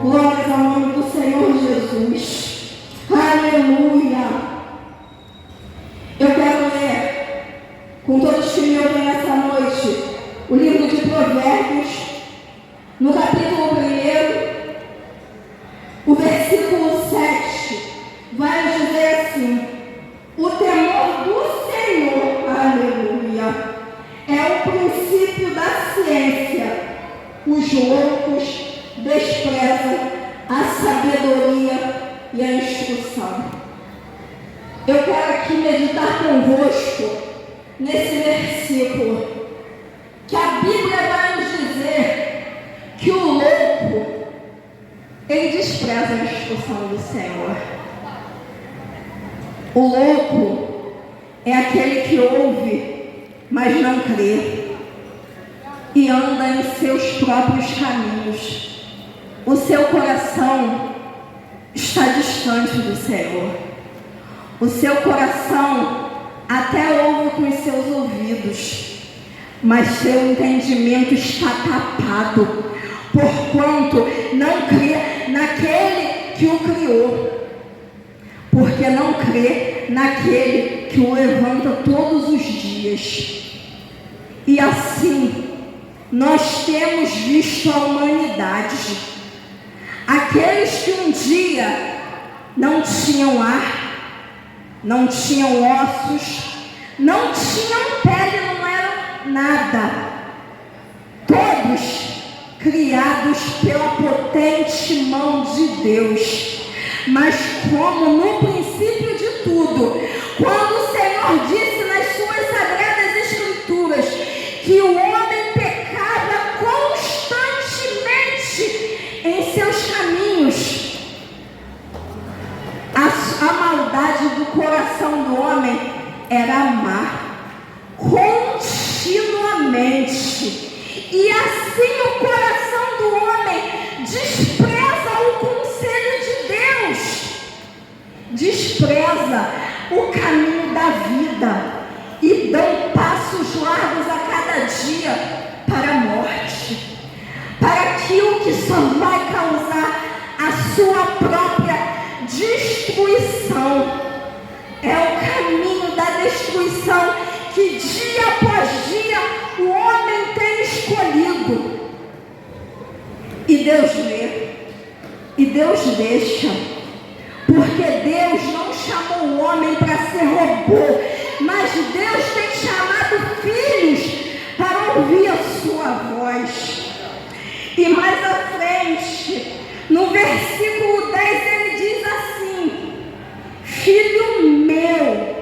Glórias ao nome do Senhor Jesus. Aleluia. Eu quero ler com todos que me ouvem nessa noite o livro de Provérbios, no capítulo 1, o versículo 7, vai dizer assim: o temor do Senhor, aleluia, é o princípio da ciência. Os loucos desprezam a sabedoria e a instrução. Eu quero aqui meditar convosco nesse versículo, que a Bíblia vai nos dizer que o louco, ele despreza a instrução do Senhor. O louco é aquele que ouve, mas não crê, e anda em seus próprios caminhos. O seu coração está distante do Senhor. O seu coração até ouve com os seus ouvidos, mas seu entendimento está tapado, porquanto não crê naquele que o criou, porque não crê naquele que o levanta todos os dias. E assim, nós temos visto a humanidade. Aqueles que um dia não tinham ar, não tinham ossos, não tinham pele, não eram nada. Todos criados pela potente mão de Deus. Mas como no princípio de tudo, quando o Senhor disse nas suas sagradas escrituras que o homem pecava constantemente em seus caminhos, a maldade do coração do homem era amar continuamente. E assim o coração do homem despreza o conselho de Deus, despreza o caminho da vida e dão passos largos a cada dia para a morte, para aquilo que só vai causar a sua própria destruição. É o caminho da destruição que dia após dia o homem tem escolhido. E Deus vê, e Deus deixa, porque Deus não chamou o homem para ser robô, mas Deus tem chamado filhos para ouvir a sua voz. E mais à frente, no versículo 10, ele diz assim: filho meu,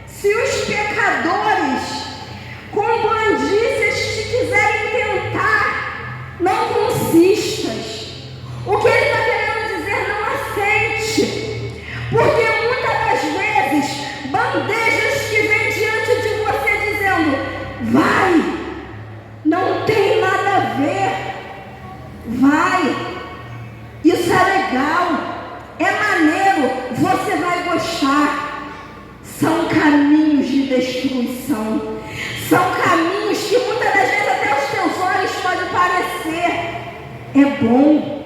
se os pecadores com bandícias te quiserem tentar, não consistas. O que ele está querendo dizer? Não aceite, porque muitas das vezes bandejas que vêm diante de você dizendo: vai, não tem nada a ver, vai, isso é legal, é maneiro, você vai gostar. São caminhos de destruição, são caminhos que muitas das vezes até os teus olhos podem parecer é bom,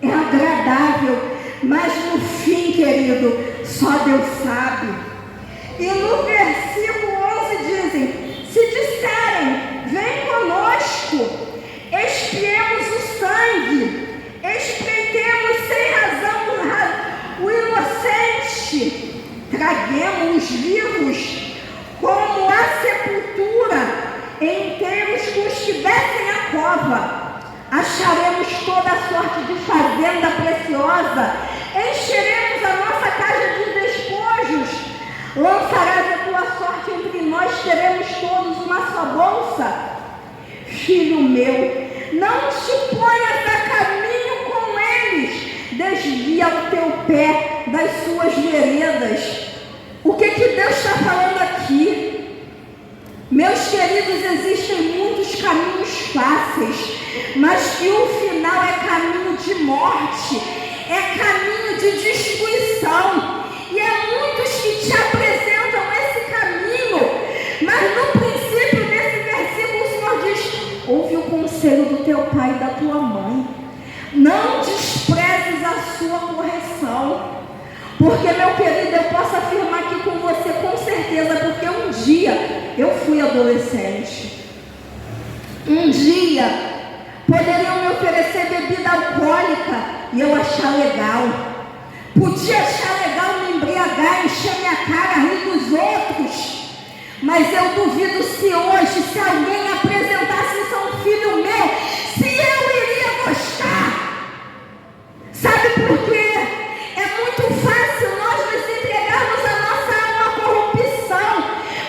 é agradável, mas no fim, querido, só Deus sabe. E no versículo 11 dizem: se disserem, vem conosco, expiemos o sangue, espreitemos sem razão o inocente, traguemos os vivos como a sepultura, inteiros com os que descem a cova, acharemos toda a sorte de fazenda preciosa, encheremos a nossa caixa de despojos, lançarás a tua sorte entre nós, teremos todos uma só bolsa. Filho meu, não te ponhas a caminho com eles, desvia o teu pé das suas veredas. O que Deus está falando aqui? Meus queridos, existem muitos caminhos fáceis, mas que o final é caminho de morte, é caminho de destruição. E é muitos que te apresentam esse caminho, mas no princípio desse versículo o Senhor diz: ouve o conselho do teu pai e da tua mãe. Não desprezes a sua correção. Porque, meu querido, eu posso afirmar aqui com você com certeza, porque um dia eu fui adolescente. Um dia poderiam me oferecer bebida alcoólica e eu achar legal. Podia achar legal me embriagar, encher minha cara, rir dos outros. Mas eu duvido se hoje, se alguém apresentasse isso a um filho meu, se eu iria gostar. Sabe por quê? É muito fácil nós nos entregarmos a nossa alma à corrupção.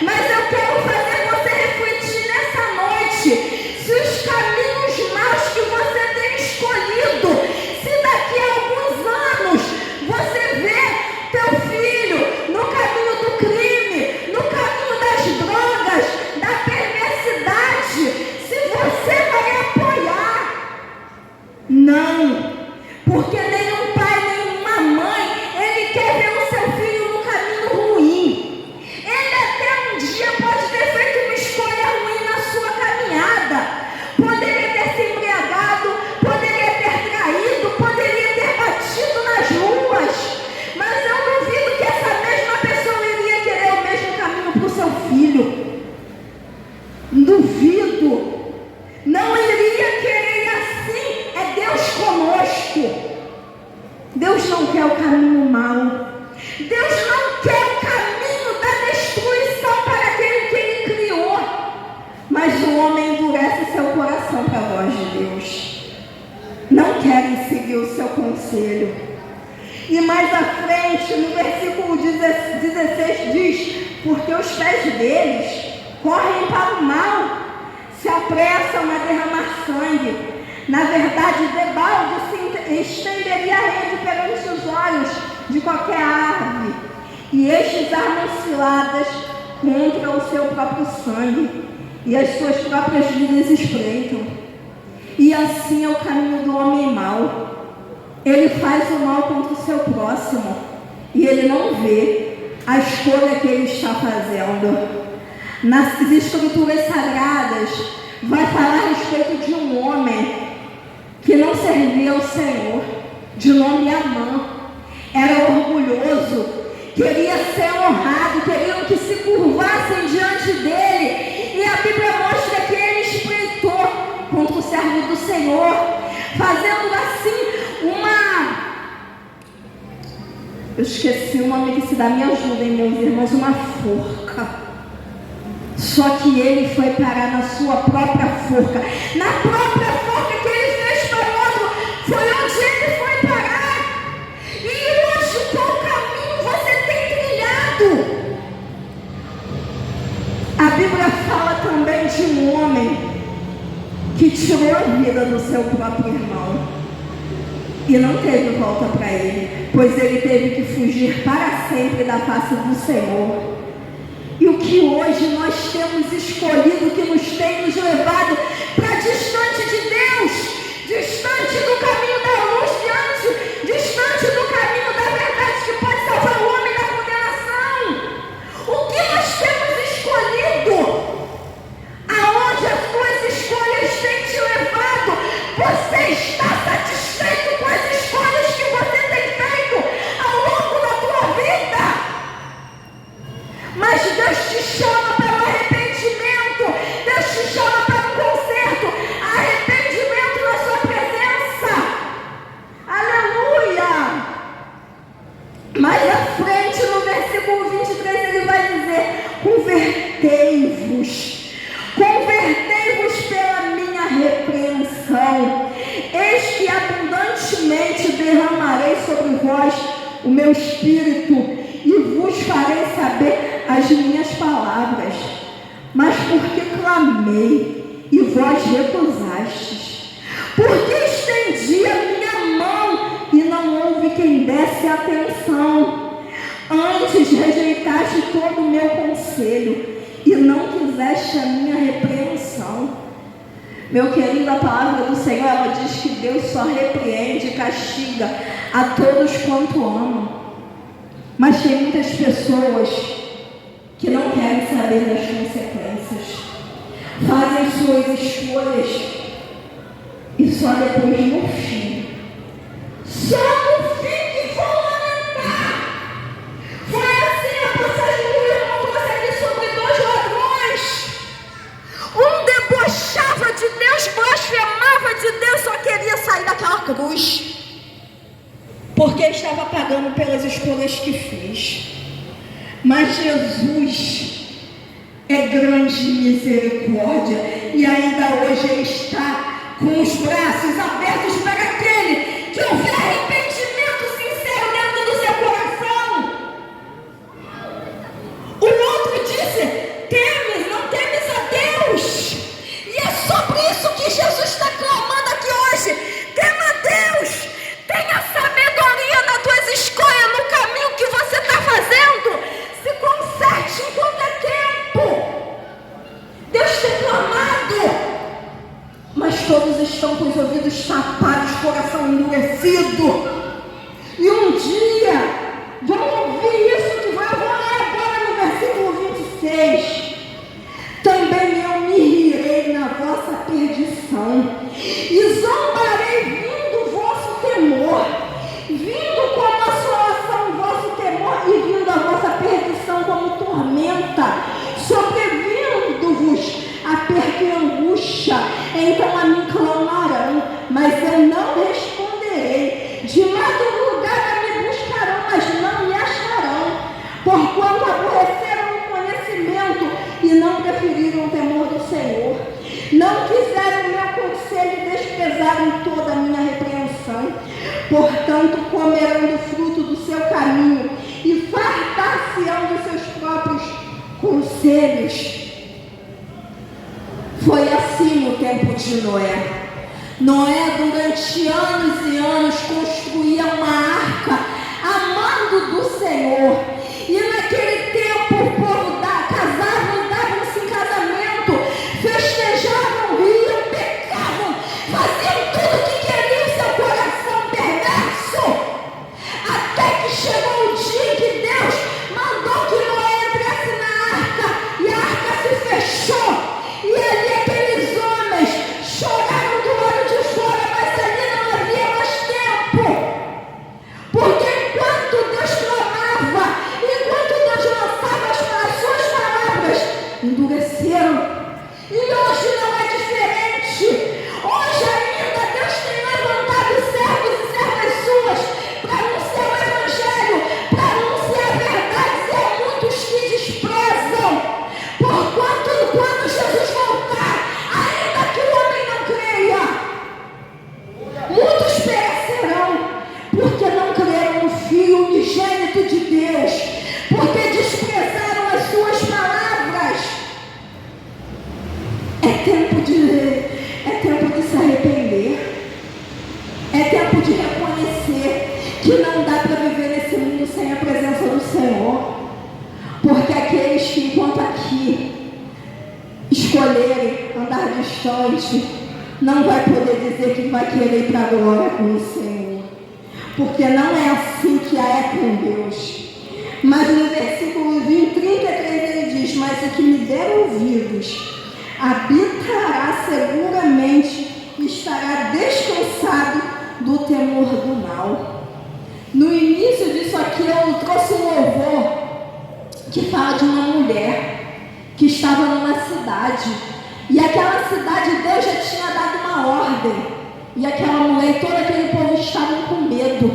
Mas eu quero fazer você refletir nessa noite. Se os caminhos maus que você tem escolhido, se daqui a alguns anos você vê teu filho no caminho do crime, no caminho das drogas, da perversidade, se você vai apoiar. Não, porque nenhum pai, nenhuma mãe, ele quer ver o seu filho no caminho ruim. Ele até um dia pode ter feito uma escolha ruim na sua caminhada. Poderia ter se embriagado, poderia ter traído, poderia ter batido nas ruas. Mas eu duvido que essa mesma pessoa iria querer o mesmo caminho para o seu filho. Duvido. Não iria querer assim. É Deus conosco. Deus não quer o caminho mau. Deus não quer o caminho da destruição para aquele que Ele criou. Mas o homem endurece seu coração para a voz de Deus. Não querem seguir o seu conselho. E mais à frente, no versículo 16 diz: porque os pés deles correm para o mal, se apressam a derramar sangue. Na verdade, debalde se estenderia a rede perante os olhos de qualquer ave, e estes armam ciladas contra o seu próprio sangue, e as suas próprias vidas espreitam. E assim é o caminho do homem mau. Ele faz o mal contra o seu próximo, e ele não vê a escolha que ele está fazendo. Nas escrituras sagradas vai falar a respeito de um homem que não servia ao Senhor, de nome Amã. Era orgulhoso, queria ser honrado, queriam que se curvassem diante dele. E a Bíblia mostra que ele espreitou contra o servo do Senhor, fazendo assim eu esqueci o nome que se dá, me ajudem, meus irmãos, uma forca. Só que ele foi parar na sua própria forca. Na própria forca que ele fez para o outro, foi onde ele foi parar. E hoje, qual caminho você tem trilhado? A Bíblia fala também de um homem que tirou a vida do seu próprio irmão e não teve volta para ele, pois ele teve que fugir para sempre da face do Senhor. E o que hoje nós temos escolhido, que nos tem nos levado para distante de Deus, distante do caminho da luz, distante do caminho da verdade que pode salvar o homem da condenação. O que nós temos escolhido? Aonde as tuas escolhas têm te levado? Você está satisfeito com as escolhas que você tem feito ao longo da tua vida? Mas Deus te chama para o arrependimento. Deus te chama para o conserto. Arrependimento na sua presença. Aleluia. Mais à frente, no versículo 23, ele vai dizer: convertei-vos pela minha repreensão. Eis que abundantemente derramarei sobre vós o meu espírito e vos farei saber as minhas palavras. Mas porque clamei e vós recusastes? Porque estendi a minha mão e não houve quem desse atenção? Antes rejeitaste todo o meu conselho e não quiseste a minha repreensão. Meu querido, a palavra do Senhor, ela diz que Deus só repreende e castiga a todos quanto amam. Mas tem muitas pessoas que não querem saber das consequências, fazem suas escolhas e só depois no fim Só no fim que vão lamentar. Foi assim a passagem que o irmão trouxe aqui sobre 2 ladrões. Um debochava de Deus, blasfemava de Deus, só queria sair daquela cruz, porque estava pagando pelas escolhas que fez. Mas Jesus é grande em misericórdia, e ainda hoje Ele está com os braços abertos para aquele que houver arrependimento sincero dentro do seu coração. O outro disse: temes, não temes a Deus. E é sobre isso que Jesus está clamando aqui hoje. Tema a Deus, tenha sabedoria nas tuas escolhas, no caminho que você está fazendo. Se conserte enquanto é tempo. Deus tem clamado, mas todos estão com os ouvidos tapados, coração endurecido. E um dia vão ouvir isso que vai rolar agora no versículo 26. Também eu me rirei na vossa perdição, e zombarei vindo o vosso temor, vindo como assolação o vosso temor, e vindo a vossa perdição como tormenta, sobrevindo-vos aperto e angústia. Então a mim clamarão, mas eu não responderei. De madrugada me buscarão, mas não me acharão, porquanto aborreceram o conhecimento e não preferiram o temor do Senhor. Não quiseram o meu conselho e desprezaram toda a minha repreensão. Portanto, comerão do fruto do seu caminho e fartar-se-ão dos seus próprios conselhos. Foi assim no tempo de Noé. Noé, durante anos e anos, construía uma arca, amando do Senhor. E naquele tempo o povo casavam, davam-se em casamento, festejavam, riam, pecavam, faziam tudo o que queria em seu coração perverso. Até que chegou o dia em que Deus mandou que Noé entrasse na arca, e a arca se fechou. E ali aqueles homens choraram do lado de fora, mas ali não havia mais tempo. Porque enquanto Deus clamava, enquanto Deus lançava as suas palavras, endureceram. E hoje não é diferente. Hoje ainda Deus tem levantado servos e servas suas para anunciar o Evangelho, para anunciar a verdade, e há muitos que desprezam. Porquanto quando Jesus voltar, ainda que o homem não creia, muitos perecerão, porque não creram no Filho unigênito de Deus, porque desprezaram as suas palavras. É tempo de se arrepender. É tempo de reconhecer que não dá para viver nesse mundo sem a presença do Senhor. Porque aqueles que, enquanto aqui, escolherem andar distante, não vai poder dizer que vai querer ir para a glória com o Senhor. Porque não é assim que é com Deus. Mas no versículo 33 ele diz: mas o que me der ouvidos habitará seguramente e estará descansado do temor do mal. No início disso aqui eu trouxe um louvor que fala de uma mulher que estava numa cidade, e aquela cidade Deus já tinha dado uma ordem, e aquela mulher e todo aquele povo estavam com medo,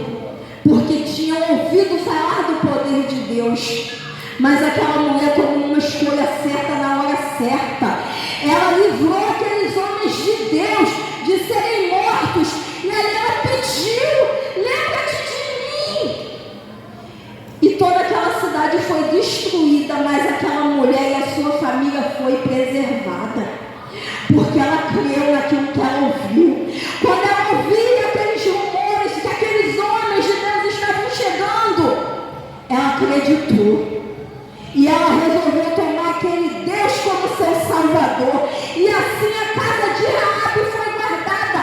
porque tinham ouvido falar do poder de Deus. Mas aquela mulher tomou uma escolha certa na hora certa. Ela livrou aqueles homens de Deus de serem mortos, e ali ela pediu: lembra-te de mim. E toda aquela cidade foi destruída, mas aquela mulher e a sua família foi preservada, porque ela creu naquilo que ela ouviu. Quando ela ouvia aqueles rumores que aqueles homens de Deus estavam chegando, ela acreditou. E ela resolveu tomar aquele Deus como seu Salvador. E assim a casa de Raabe foi guardada.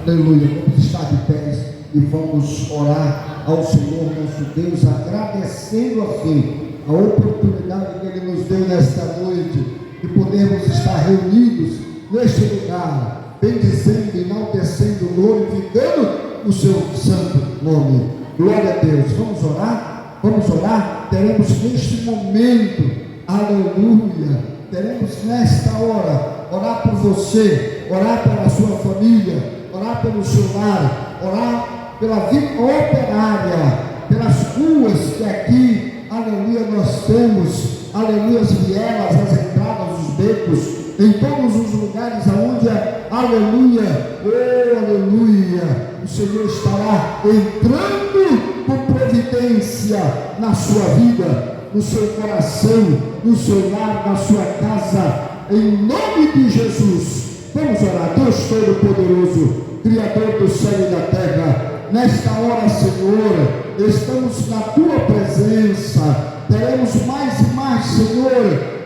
Aleluia. Vamos estar de pé e vamos orar ao Senhor nosso Deus, agradecendo assim a oportunidade que Ele nos deu nesta noite de podermos estar reunidos neste lugar, bendizendo, enaltecendo, glorificando o seu santo nome. Glória a Deus. Vamos orar? Vamos orar? Teremos neste momento, aleluia, teremos nesta hora, orar por você, orar pela sua família, orar pelo seu lar, orar pela vida operária, pelas ruas que aqui, aleluia, nós temos, aleluia, as vielas, as entradas, os becos, em todos os lugares aonde, aleluia, oh, aleluia, o Senhor estará entrando com providência na sua vida, no seu coração, no seu lar, na sua casa, em nome de Jesus. Vamos orar. Deus Todo-Poderoso, Criador do céu e da terra, nesta hora, Senhor, estamos na Tua presença, teremos mais e mais, Senhor,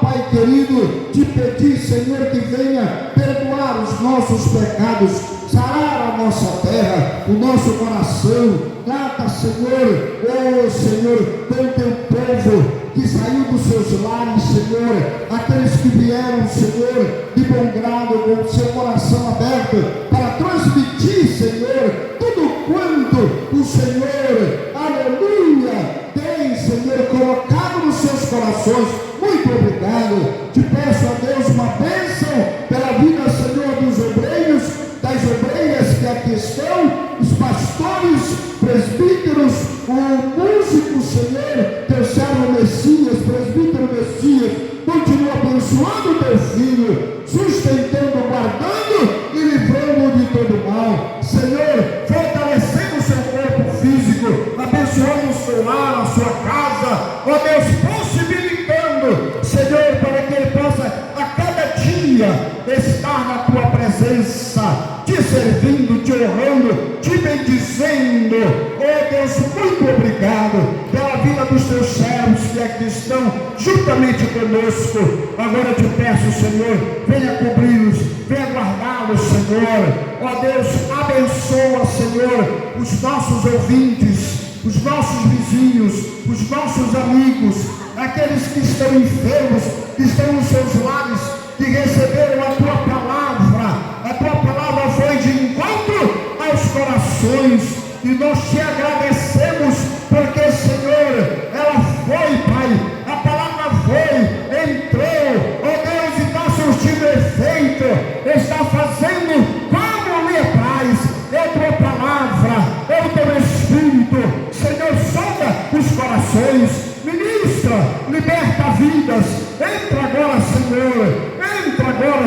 Pai querido, te pedir, Senhor, que venha perdoar os nossos pecados, sarar a nossa terra, o nosso coração. Trata, Senhor, oh Senhor, com teu povo que saiu dos seus lares, Senhor, aqueles que vieram, Senhor, de bom grado, com o seu coração aberto, para transmitir, Senhor, tudo quanto o Senhor, aleluia, tem, Senhor, colocado nos seus corações. Muito obrigado. Te peço a Deus uma bênção pela vida, Senhor, dos obreiros, das obreiras que aqui estão, os pastores, presbíteros, o músico, Senhor, teu servo Messias, presbítero Messias, continua abençoando teu filho, sustentando, guardando e livrando de todo mal. Senhor, fortalecendo o seu corpo físico, abençoando o seu lar, a sua casa, ó Deus, possibilitando, Senhor, para que ele possa a cada dia estar na tua presença, te servindo, te honrando, te bendizendo. Oh Deus, muito obrigado pela vida dos teus servos que aqui estão juntamente conosco. Agora eu te peço, Senhor, venha cobri-los, venha guardá-los, Senhor. Ó Deus, abençoa, Senhor, os nossos ouvintes, os nossos vizinhos, os nossos amigos, aqueles que estão enfermos, que estão nos seus lares, que receberam a tua palavra. A tua palavra foi de encontro aos corações, e nós te agradecemos, porque, Senhor, ela foi, Pai, a palavra foi, entrou, ó Deus, e está surtindo efeito, está fazendo como lhe apraz. É a tua palavra, é o teu Espírito, Senhor, sonda os corações, ministra, liberta vidas. Entra agora,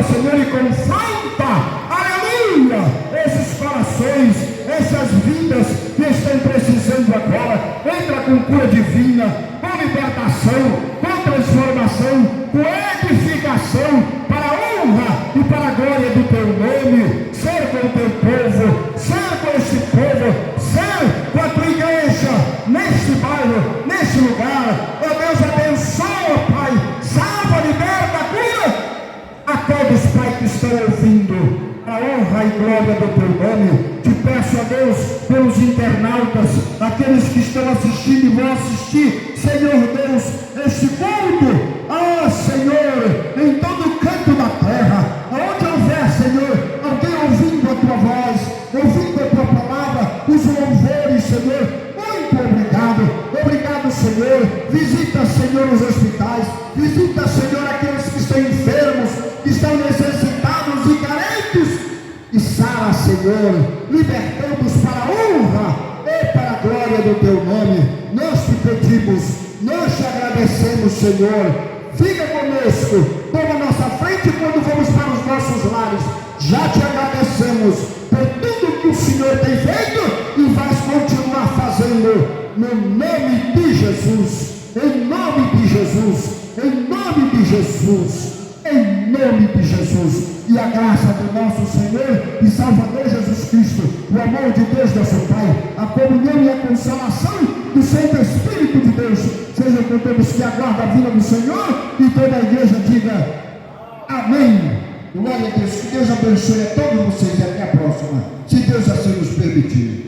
Senhor, e confronta, aleluia, esses corações, essas vidas que estão precisando agora. Entra com cura divina, com libertação, com transformação, com edificação, para a honra e para a glória do teu nome. Ser com o teu povo, ser com este povo, ser com a tua igreja, neste bairro, neste lugar. Ó Deus, abençoa, Pai, salva, liberta, cura a todos, Pai, que estão ouvindo, a honra e glória do teu nome. Te peço, a Deus, pelos internautas, aqueles que estão assistindo e vão assistir, Senhor Deus, este culto, Senhor, em todo canto da terra, aonde houver, Senhor, alguém ouvindo a tua voz, ouvindo a tua palavra, os louvores, Senhor, muito obrigado, Senhor. Visita, Senhor, os hospitais, visita, Senhor, aqueles que estão enfermos, que estão necessitados e carentes, e sara, Senhor, libertamos para a honra e para a glória do teu nome. Nós te pedimos, nós te agradecemos, Senhor. Fica conosco, toma nossa frente quando vamos para os nossos lares. Já te agradecemos por tudo que o Senhor tem feito e vai continuar fazendo, no nome de Jesus, em nome de Jesus, em nome de Jesus, em nome de Jesus. E a graça do nosso Senhor e Salvador Jesus Cristo, o amor de Deus nosso Pai, a comunhão e a consolação do Santo Espírito de Deus seja com todos que aguardam a vinda do Senhor, e toda a igreja diga amém. Glória a Deus. Que Deus abençoe a todos vocês e até a próxima. repetir.